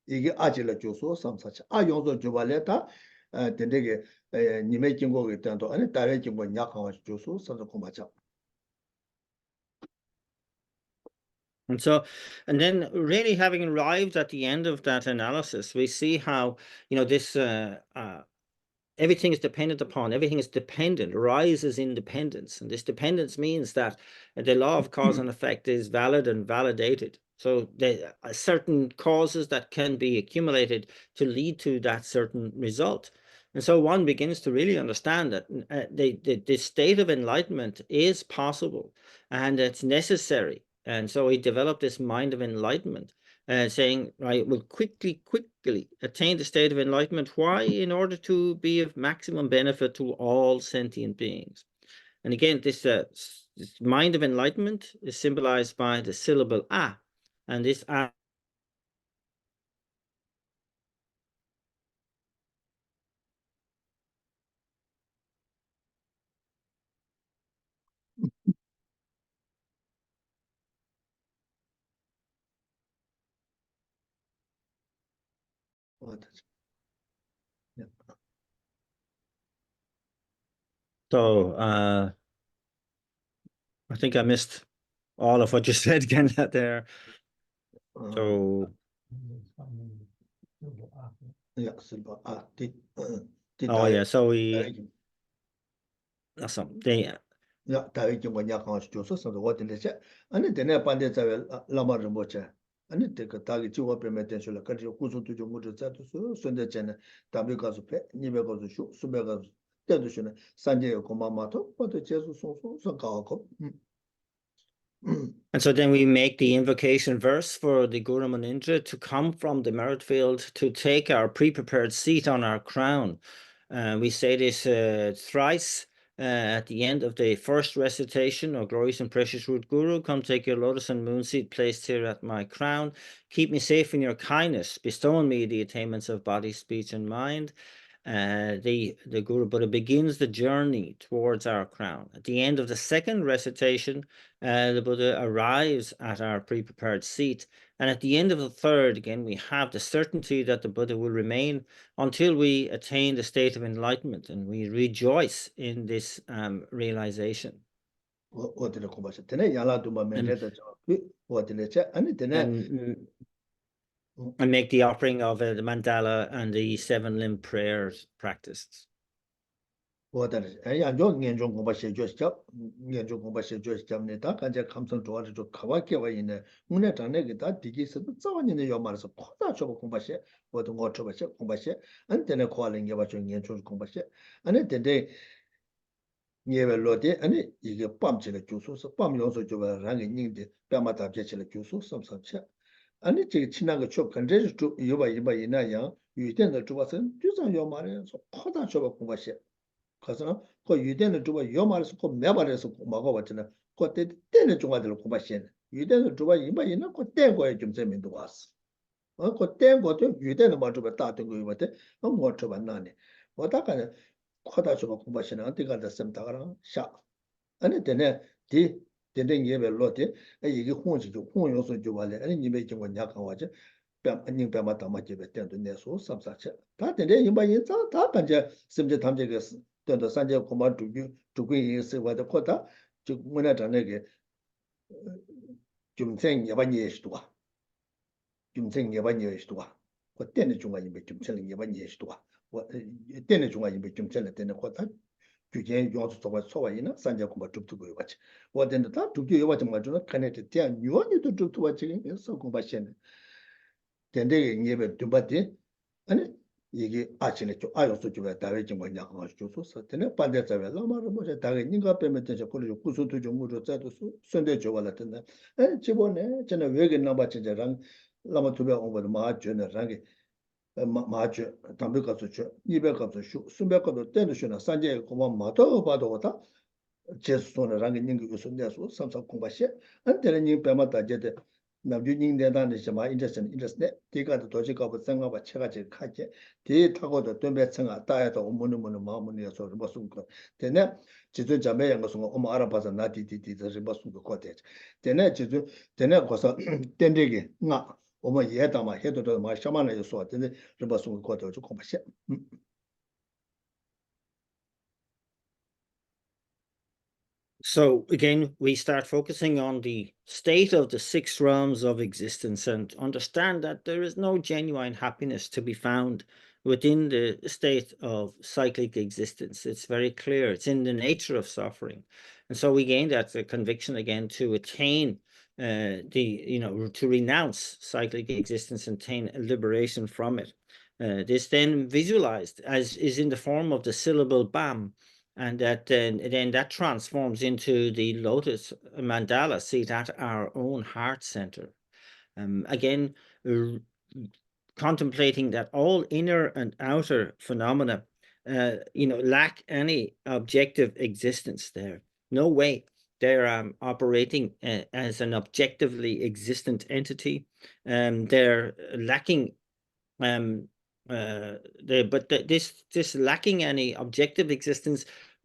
이게 아질라 줘서 삼사차 아 용서 줘발레다 되게 님의经过에 대한도 아니 다른经过약하고 줘서 서서 공부하자. And then really having arrived at the end of that analysis, we see how, this everything is dependent, arises independence. And this dependence means that the law of cause and effect is valid and validated. So there are certain causes that can be accumulated to lead to that certain result. And so one begins to really understand that the state of enlightenment is possible and it's necessary. And so he developed this mind of enlightenment, saying, right, will quickly attain the state of enlightenment. Why? In order to be of maximum benefit to all sentient beings. And again, this mind of enlightenment is symbolized by the syllable a, and this a Yeah. So I think I missed all of what you said again there. So yeah, silver. oh yeah, so we that's something. 야, 다윗 뭐냐 강아지 줘서 선도 어딘데지? 아니 되네 반대 자vel 라마 르모체. 아니 되그 다기 지워 빼면 된줄라. 그래서 구조도 좀 모두 자도 선대전에 다비 가서 배 니베 가서 쇼 수베 가서 때도 쉬네. 산제 고마마도 어디 제수 소소 가고. And so then we make the invocation verse for the Guru Munindra to come from the merit field to take our pre-prepared seat on our crown. We say this thrice at the end of the first recitation of Glorious and Precious Root Guru. Come take your lotus and moon seat placed here at my crown. Keep me safe in your kindness. Bestow on me the attainments of body, speech, and mind. The Guru Buddha begins the journey towards our crown. At the end of the second recitation, the Buddha arrives at our pre-prepared seat. And at the end of the third, again, we have the certainty that the Buddha will remain until we attain the state of enlightenment, and we rejoice in this realization. And make the offering of the mandala and the 7 limb prayers practiced. 예외 로데 아니 이게 빰치를 주소서 빰 용서 줘봐 랑이 닝데 뺨마 답제치를 주소 섬섬체 아니 제 친한 거 근데 좀 이봐 이나야 유된의 주바선 주상 요 말에서 커다 줘봐 공부시 가서 그 유된의 주바 요 말에서 그 매발에서 막아 왔잖아 그때 때는 중간으로 공부시 유된의 주바 이나 그 때고에 좀 재미도 왔어 그 때고도 유된의 말 주바 따뜻한 거 이거데 뭐 줘봐 나네 뭐다가 커다 줘봐 공부시는 어디 가다 쌤 다가랑 샤 아니 되네 디 되는 예배 로데 이게 혼지죠 혼 요소 좀 말래 아니 님의 좀 약간 와지 뺨 아니 뺨마 담아지베 된도 내소 삼사체 다 되네 이마 인자 다 간제 심제 담제게 된도 산제 고마 두고 있어 와도 코다 저 뭐나 전에게 좀생 예반예시도 좀생 예반예시도 그 때는 중간에 좀생 예반예시도 와 때는 중간에 좀생 때는 코다 규제 요소 소와이나 산자 공부 줍두고 요같이 와된다 다 두개 요같이 맞으나 카네트 대한 요원이도 줍두고 같이 해서 공부하시는 된데 예배 dum바디 아니 이게 아침에 좀 아요소 좀 다외 좀 뭐냐 가지고 줘서 되네 반대자에 라마를 뭐제 다게 니가 빼면 되죠 그리고 구수도 좀 무료 짜도 선대 줘발았던데 에 집어내 저는 왜게 넘바 진짜랑 라마 두배 오버도 마주는 랑게 마주 담배 가서 줘 입에 가서 쇼 숨배 가서 때는 쉬나 산제 고만 마도 봐도다 제수소는 랑게 닝기 우선돼서 삼삼 공부시 안테는 니 빼마다 제대 남주닝 대단히 좀 인터넷 디가도 도지가고 생각과 체가지 카게 디 타고도 덤배청아 따야도 오문은 마음은이어서 무슨 거 되네 지도 잠에 양거서 엄마 알아봐서 나디디디서 무슨 거 거대 되네 지도 되네 거서 땡데게 나 엄마 예다마 해도도 마 샤만에 소 되네 무슨 거 거대 좀 공부시 So again, we start focusing on the state of the 6 realms of existence and understand that there is no genuine happiness to be found within the state of cyclic existence. It's very clear. It's in the nature of suffering. And so we gain that conviction again to attain to renounce cyclic existence and attain liberation from it. This then visualized as is in the form of the syllable BAM, and that then that transforms into the lotus mandala seat at our own heart center. Again, contemplating that all inner and outer phenomena, lack any objective existence there. No way. They're operating as an objectively existent entity. They're lacking this lacking any objective existence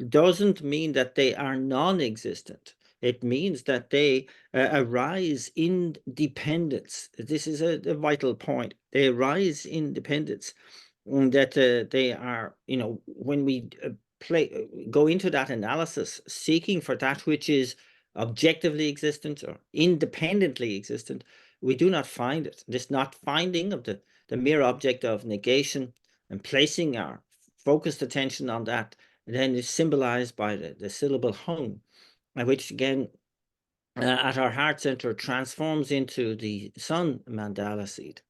doesn't mean that they are non-existent. It means that they arise in dependence. This is a vital point. They arise in dependence. That they are, when we go into that analysis, seeking for that which is objectively existent or independently existent, we do not find it. This not finding of the mere object of negation and placing our focused attention on that then is symbolized by the syllable hung, which again at our heart center transforms into the sun mandala seed.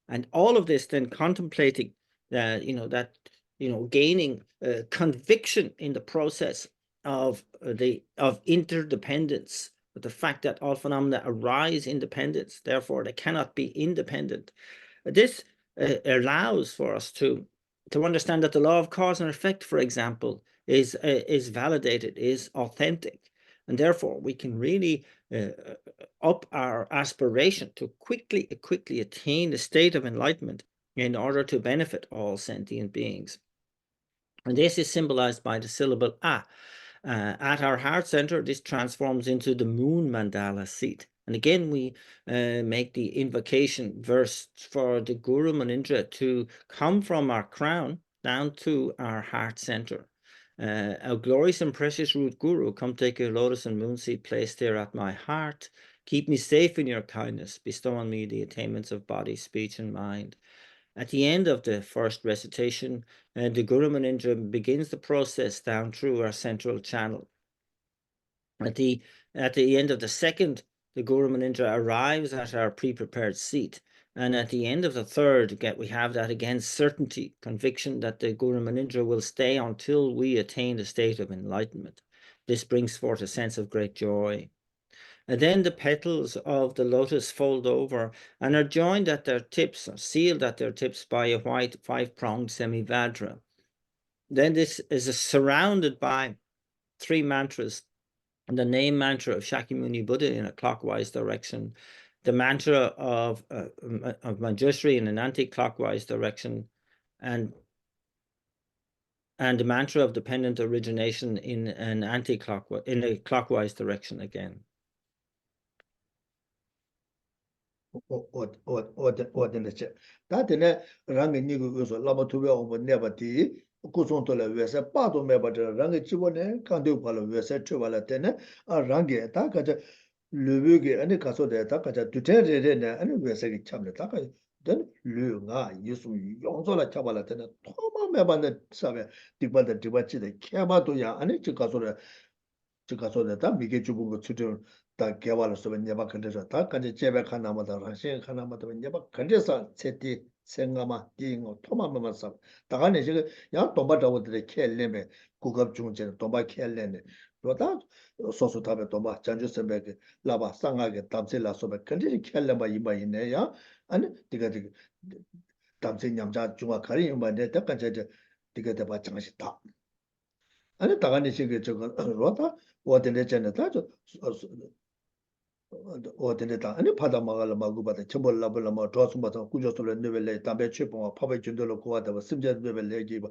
And all of this then contemplating gaining conviction in the process of interdependence, the fact that all phenomena arise in dependence, therefore they cannot be independent. This allows for us to understand that the law of cause and effect, for example, is validated, is authentic, and therefore we can really up our aspiration to quickly attain the state of enlightenment in order to benefit all sentient beings. And this is symbolized by the syllable A. At our heart center, this transforms into the moon mandala seat. And again, we make the invocation verse for the Guru Manindra to come from our crown down to our heart center. Our glorious and precious root Guru, come take a lotus and moon seat placed there at my heart. Keep me safe in your kindness. Bestow on me the attainments of body, speech, and mind. At the end of the first recitation, the Guru Manindra begins the process down through our central channel. At the end of the second, the Guru Manindra arrives at our pre-prepared seat. And at the end of the third, we have that again, certainty, conviction that the Guru Manindra will stay until we attain the state of enlightenment. This brings forth a sense of great joy. And then the petals of the lotus fold over and are joined at their tips, or sealed at their tips by a white 5-pronged semivajra. Then this is surrounded by 3 mantras, the name mantra of Shakyamuni Buddha in a clockwise direction, the mantra of Manjushri in an anti-clockwise direction, and the mantra of dependent origination in a clockwise direction again. 어딘데 다데네 랑게 니고서 라바투베 오버 네바티 고존토레 웨세 빠도 메바데 랑게 지보네 칸데 발로 웨세 트발라테네 아 랑게 다가자 르베게 아니 가서데 다가자 두테레레네 아니 웨세기 참네 다가 된 르가 예수 용조라 차발라테네 토마 메바데 사베 디발데 디바치데 케바도야 아니 지가소레 다 미게 주부 거 추정 다 개발해서 내가 근데서 다 간제 제배 하나마다 라신 하나마다 내가 근데서 세티 생각마 띵어 토마마만 사 다가네 지금 야 돈바다고들의 켈레메 고급 중제 돈바 켈레네 로다 소소타베 돈바 잔주스베게 라바 상하게 담셀라서베 근데 켈레마 이마이네 야 아니 디가 담세 냠자 중화 가리 이마네 다 간제 디가 봐 장시다 아니 다가네 지금 저거 로다 어디네 전에 다저 어디네다 아니 바다 막을 막고바다 첨벌라벌라 뭐 도스바다 꾸저솔 레벨레 담배 취봉 파베 준들로 고하다 심제 레벨레 기바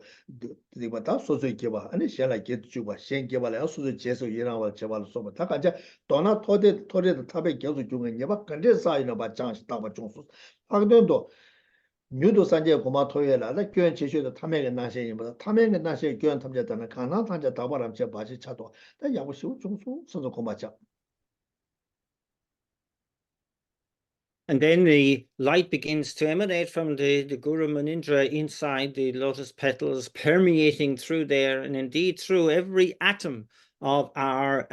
디바다 소소이 기바 아니 샬라 게트 주바 셴 기바라 소소 제소 이랑와 제발 소바 다 간자 도나 토데도 타베 계속 중에 예바 간데 사이나 바 장시 다바 중수 학도도 뉴도 산제 고마 토예라다 교연 제시도 탐행의 나시에보다 탐행의 나시에 교연 탐자다는 가나 탐자 다바람 제 바지 차도 다 야부시우 중수 선도 고마자. And then the light begins to emanate from the Guru Manindra inside the lotus petals, permeating through there and indeed through every atom of our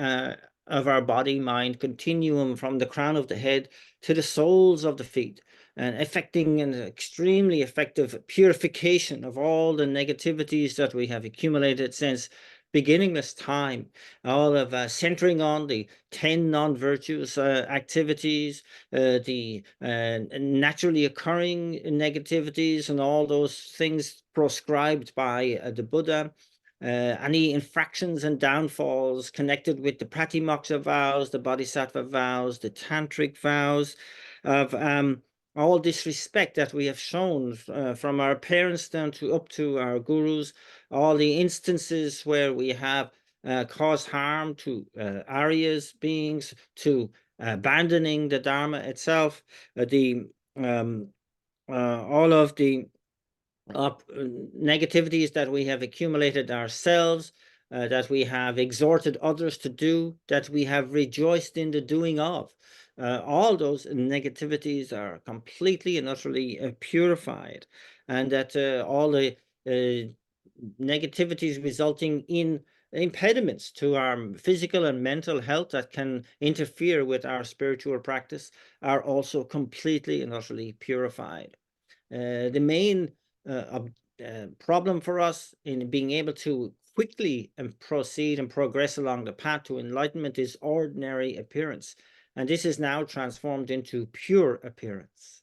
body-mind continuum, from the crown of the head to the soles of the feet, and effecting an extremely effective purification of all the negativities that we have accumulated since beginningless time, all of centering on the 10 non-virtuous activities, the naturally occurring negativities, and all those things proscribed by the Buddha, any infractions and downfalls connected with the Pratimoksha vows, the Bodhisattva vows, the Tantric vows, of all disrespect that we have shown from our parents down to up to our gurus, all the instances where we have cause harm to Arya's beings, to abandoning the Dharma itself, all of the negativities that we have accumulated ourselves, that we have exhorted others to do, that we have rejoiced in the doing of. All those negativities are completely and utterly purified, and that all the negativities resulting in impediments to our physical and mental health that can interfere with our spiritual practice are also completely and utterly purified. The main problem for us in being able to quickly proceed and progress along the path to enlightenment is ordinary appearance. And this is now transformed into pure appearance.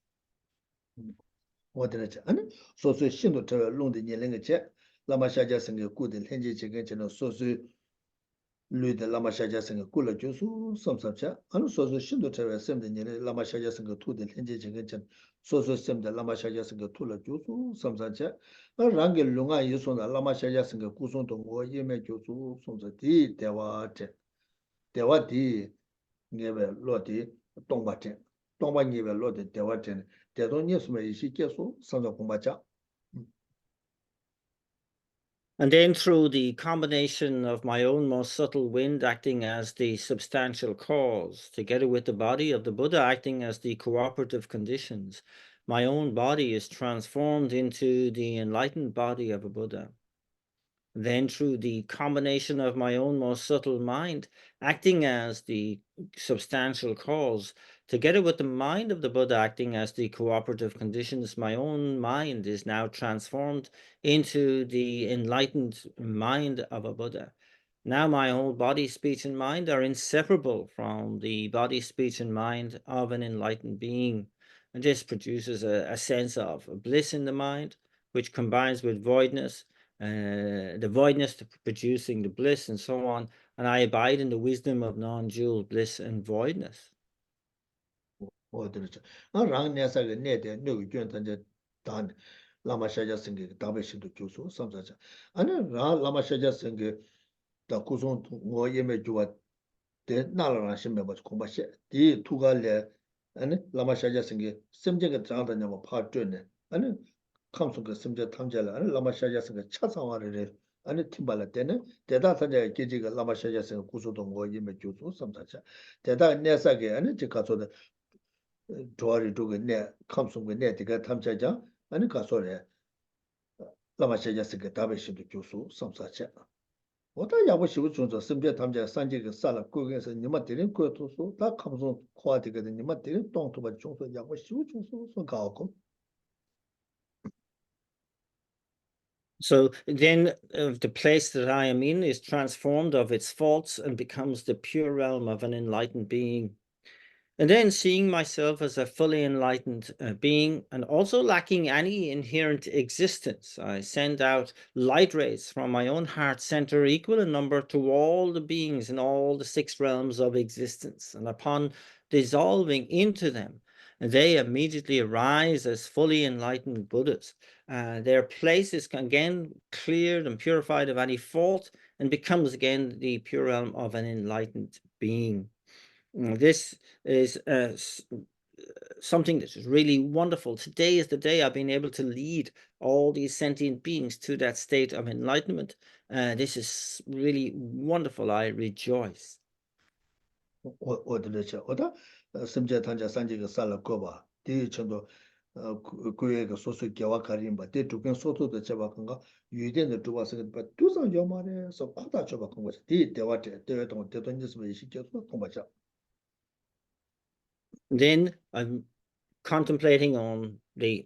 Luide lama shaja senga kula jusu samsapcha anu soso shindu tewe semde nyele lama shaja senga tu de lenje jengen chen soso semde lama shaja senga tula jusu samsapcha rangi lunga yusonda lama shaja senga kusong tongo yeme jusu samsa di dewa di ngewe lo di tongba ngewe lo di dewa ten dedo nyesume ishi kesu samsa kumbacha. And then through the combination of my own most subtle wind acting as the substantial cause, together with the body of the Buddha acting as the cooperative conditions, my own body is transformed into the enlightened body of a Buddha. Then through the combination of my own most subtle mind acting as the substantial cause, together with the mind of the Buddha acting as the cooperative conditions, my own mind is now transformed into the enlightened mind of a Buddha. Now my whole body, speech, and mind are inseparable from the body, speech, and mind of an enlightened being. And this produces a sense of bliss in the mind, which combines with voidness, the voidness to producing the bliss, and so on. And I abide in the wisdom of non-dual bliss and voidness. Lama shaja singe dabe shindu kyusu samsacha. Ane lama shaja singe da kusung ngo yeme juwa de nala rang shimbe bach kumbha she. Di tuga le ane lama shaja singe simjega zangda nyama paa zhune. Ane kamsunga simjega tamja le ane lama shaja singe cha sangwari re. Ane timba le tene deda sanja gejiga lama shaja singe kusung ngo yeme jusu samsacha. Deda nesa ge ane jika so de dhwari dhuga ne kamsunga ne diga tamja jang ane kaso re lama shaja singe dabe shindu kyusu samsacha. Oda yabu shivu chunzo simbiya tamja sanjiga sala kugensa nima tirin kuya tusu da kamsun kuwa digada nima tirin tong tuba chunzo yabu shivu chunzo sun kao kum. So then the place that I am in is transformed of its faults and becomes the pure realm of an enlightened being. And then seeing myself as a fully enlightened being and also lacking any inherent existence, I send out light rays from my own heart center equal in number to all the beings in all the 6 realms of existence. And upon dissolving into them, they immediately arise as fully enlightened Buddhas. Their place is again cleared and purified of any fault and becomes again the pure realm of an enlightened being. This is something that's really wonderful. Today is the day I've been able to lead all these sentient beings to that state of enlightenment. This is really wonderful. I rejoice. Oda simbiya tamja sanjiga sala kuwa di chendo kuya ka soso gyawa karimba di duken soto da chaba kanga yuden da duwa singa ba dusan yomare so kuda chaba kanga di dewa tonga dedo nisba ishi kyoso kongbacha. Then I'm contemplating on the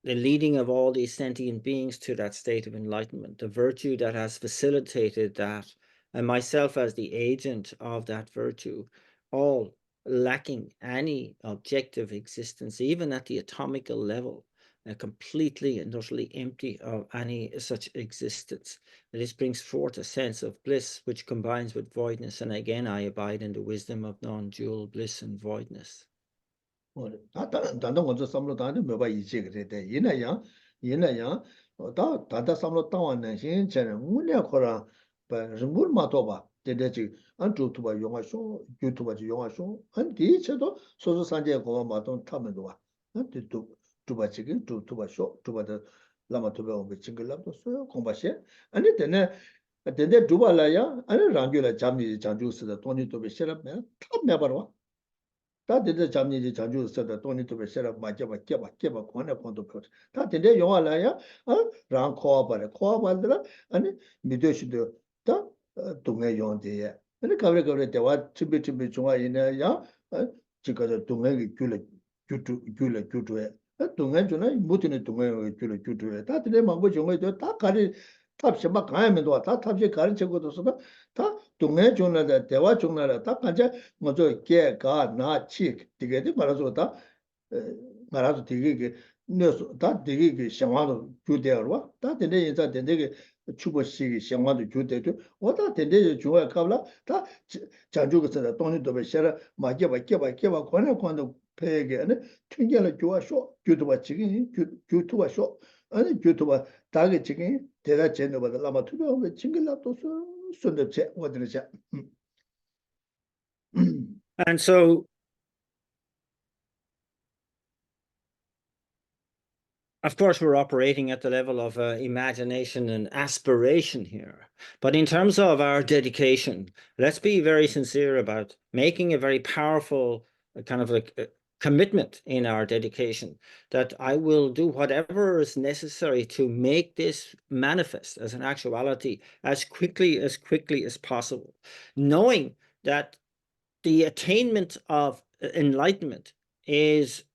leading of all these sentient beings to that state of enlightenment, the virtue that has facilitated that, and myself as the agent of that virtue, all lacking any objective existence, even at the atomical level, completely and utterly empty of any such existence. This brings forth a sense of bliss which combines with voidness, and again I abide in the wisdom of non-dual bliss and voidness. 단단 먼저 삼로 다는 몇 번 이제 그랬대. 이나야 다 단단 삼로 땅왔네. 신체는 문에 거라 ringur matoba, dedechi, an tuba yonga shon, yutuba yonga shon, an di chedo, soso sanje goma maton tamendowa. An di tuba chigin, tuba shon, tuba de lama tuba obe chingilabdo soyo, gomba she. Ani dende tuba la ya, ani rangyo la jamni janju sida, toni tobe sherab me, tab me barwa. Ta dende jamni janju sida, toni tobe sherab ma jeba, keba, kwane kondo pyo. Ta dende yonga la ya, rang kowa bale, ani midyo shido, ta 동해 용대에 근데 가브레 대화 준비 중화 있네 야 지금 동해 규주에 동해 주나 못이네 동해 규주에 다들 망고 정말 다 가리 탑시 막 가야면도 다 탑시 가르치고도 서다 다 동해 주나다 대화 중나라 다 간자 먼저 개가 나치 되게 말아서 다 말아서 되게 너서 다 되게 상황도 주대로 다 되게 인자 되게 추보시 상황도 주대도 어다 되게 좋아 갑라 다 장주거서 돈이도 셔라 마게바 권에 권도 배게 아니 튕겨를 좋아쇼 교도바 지금 교도바쇼 아니 교도바 다게 지금 대다 제너바다 라마 투고 징글라도 손도체 어디르자 And so, of course, we're operating at the level of imagination and aspiration here. But in terms of our dedication, let's be very sincere about making a very powerful kind of a commitment in our dedication that I will do whatever is necessary to make this manifest as an actuality as quickly as possible, knowing that the attainment of enlightenment is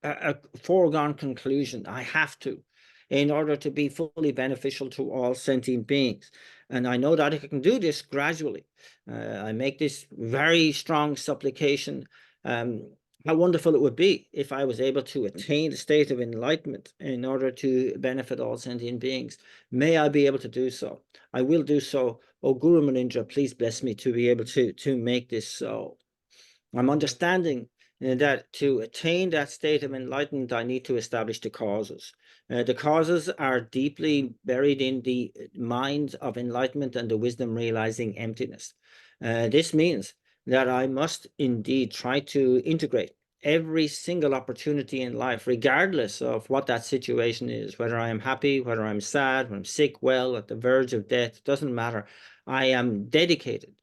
a foregone conclusion. I have to, in order to be fully beneficial to all sentient beings. And I know that I can do this gradually. I make this very strong supplication. How wonderful it would be if I was able to attain the state of enlightenment in order to benefit all sentient beings. May I be able to do so. I will do so. Oh, Guru Manindra, please bless me to be able to make this so. I'm understanding that to attain that state of enlightenment, I need to establish the causes. The causes are deeply buried in the minds of enlightenment and the wisdom realizing emptiness. This means that I must indeed try to integrate every single opportunity in life, regardless of what that situation is, whether I am happy, whether I'm sad, when I'm sick, well, at the verge of death, doesn't matter. I am dedicated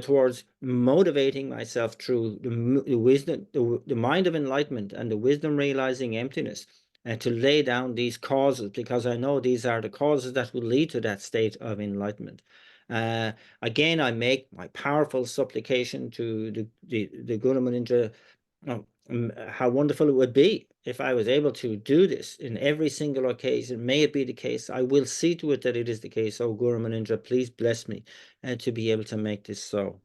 towards motivating myself through the wisdom, the mind of enlightenment and the wisdom realizing emptiness, to lay down these causes, because I know these are the causes that will lead to that state of enlightenment. Again, I make my powerful supplication to the Guru Manindra. How wonderful it would be if I was able to do this in every single occasion. May it be the case. I will see to it that it is the case. Oh, Guru Manindra, please bless me to be able to make this so.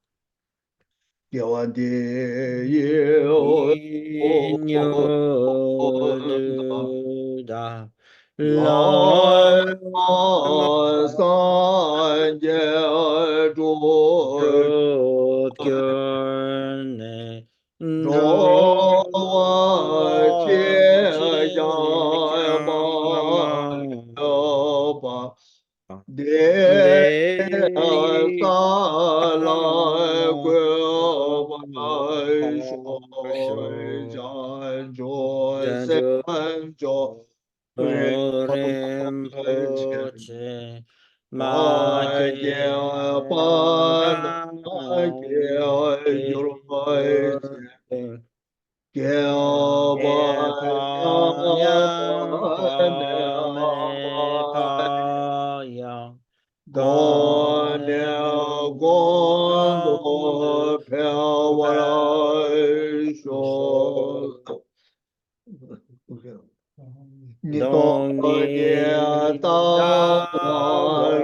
Dong ni da wa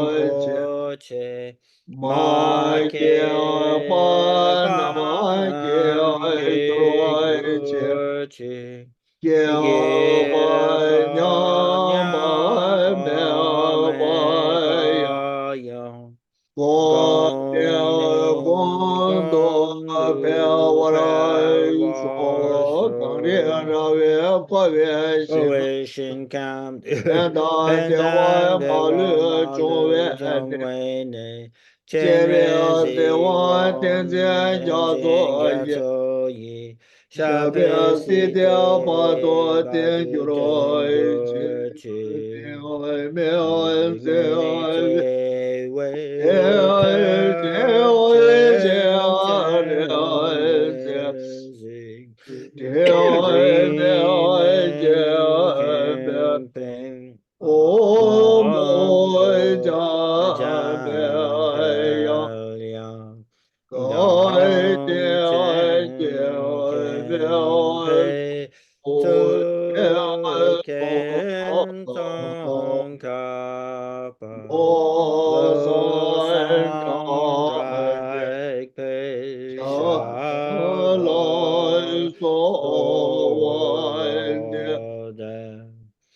rinpoche ma ke pa nam ge gurche ye pa nyam me pa yang gong ne gong du pe war so Shin Kam Penda Pendang Dewa Dewa Malu Malu Chongwe Jongwei Ne Chenre Cheria Zi Dewa Won Tenzin Tenzin Jazo Ye Gyatso Yi Shape Shabia Si Siddhya Te Bado Ten Badu Gyuro Ten Gur Chi Yu Me Tre Wei Ter Chen Chen Re Zi Dreaming camping Om Wombo Ajahn Jam Pelyang Kai Gong Chen Pei Tu Ken Song Kappa Lo Sang Drai Pei Sha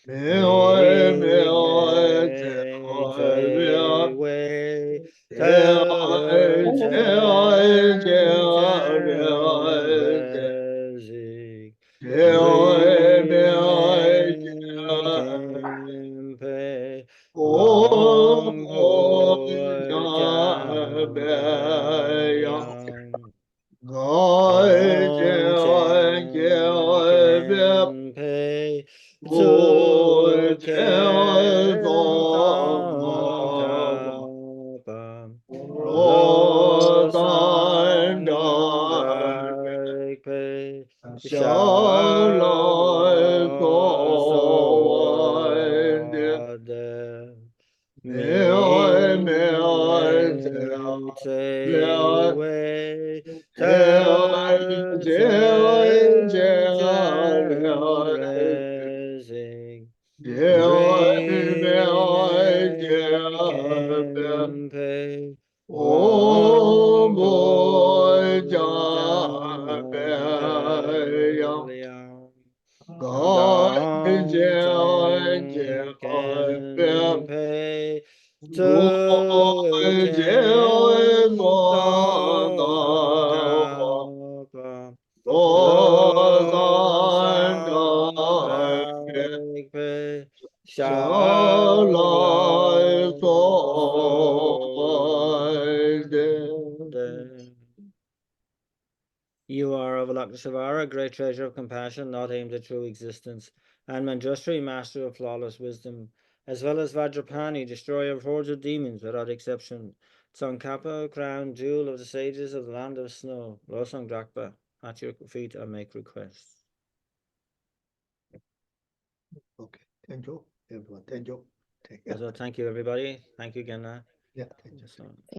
Ming Mei Trei Wei Tao Chen Chen Rezi Dreaming Kempe Wangpo Jam Yang Gong Chen Ken Pei Tsu Ken Song Ka Lo Sang Dai Pei Sha Lo So De Ming Mei Tsei Wei Tao Chen Chen Re Dreaming Kempe Wangpo Jam Peliang Gong Chen Kempe Tu Ken Song Kappa Lo Sang Dai Pe Sha Lo So De. You are Avalokiteshvara, great treasure of compassion, not aimed at true existence, and Manjushri, master of flawless wisdom, as well as Vajrapani, destroyer of hordes of demons without exception, Tsongkhapa, crown jewel of the sages of the land of snow, Losang Drakpa, at your feet I make requests. Okay, thank you, everyone. Thank you. So thank you, everybody. Thank you again. Yeah, thank you. So.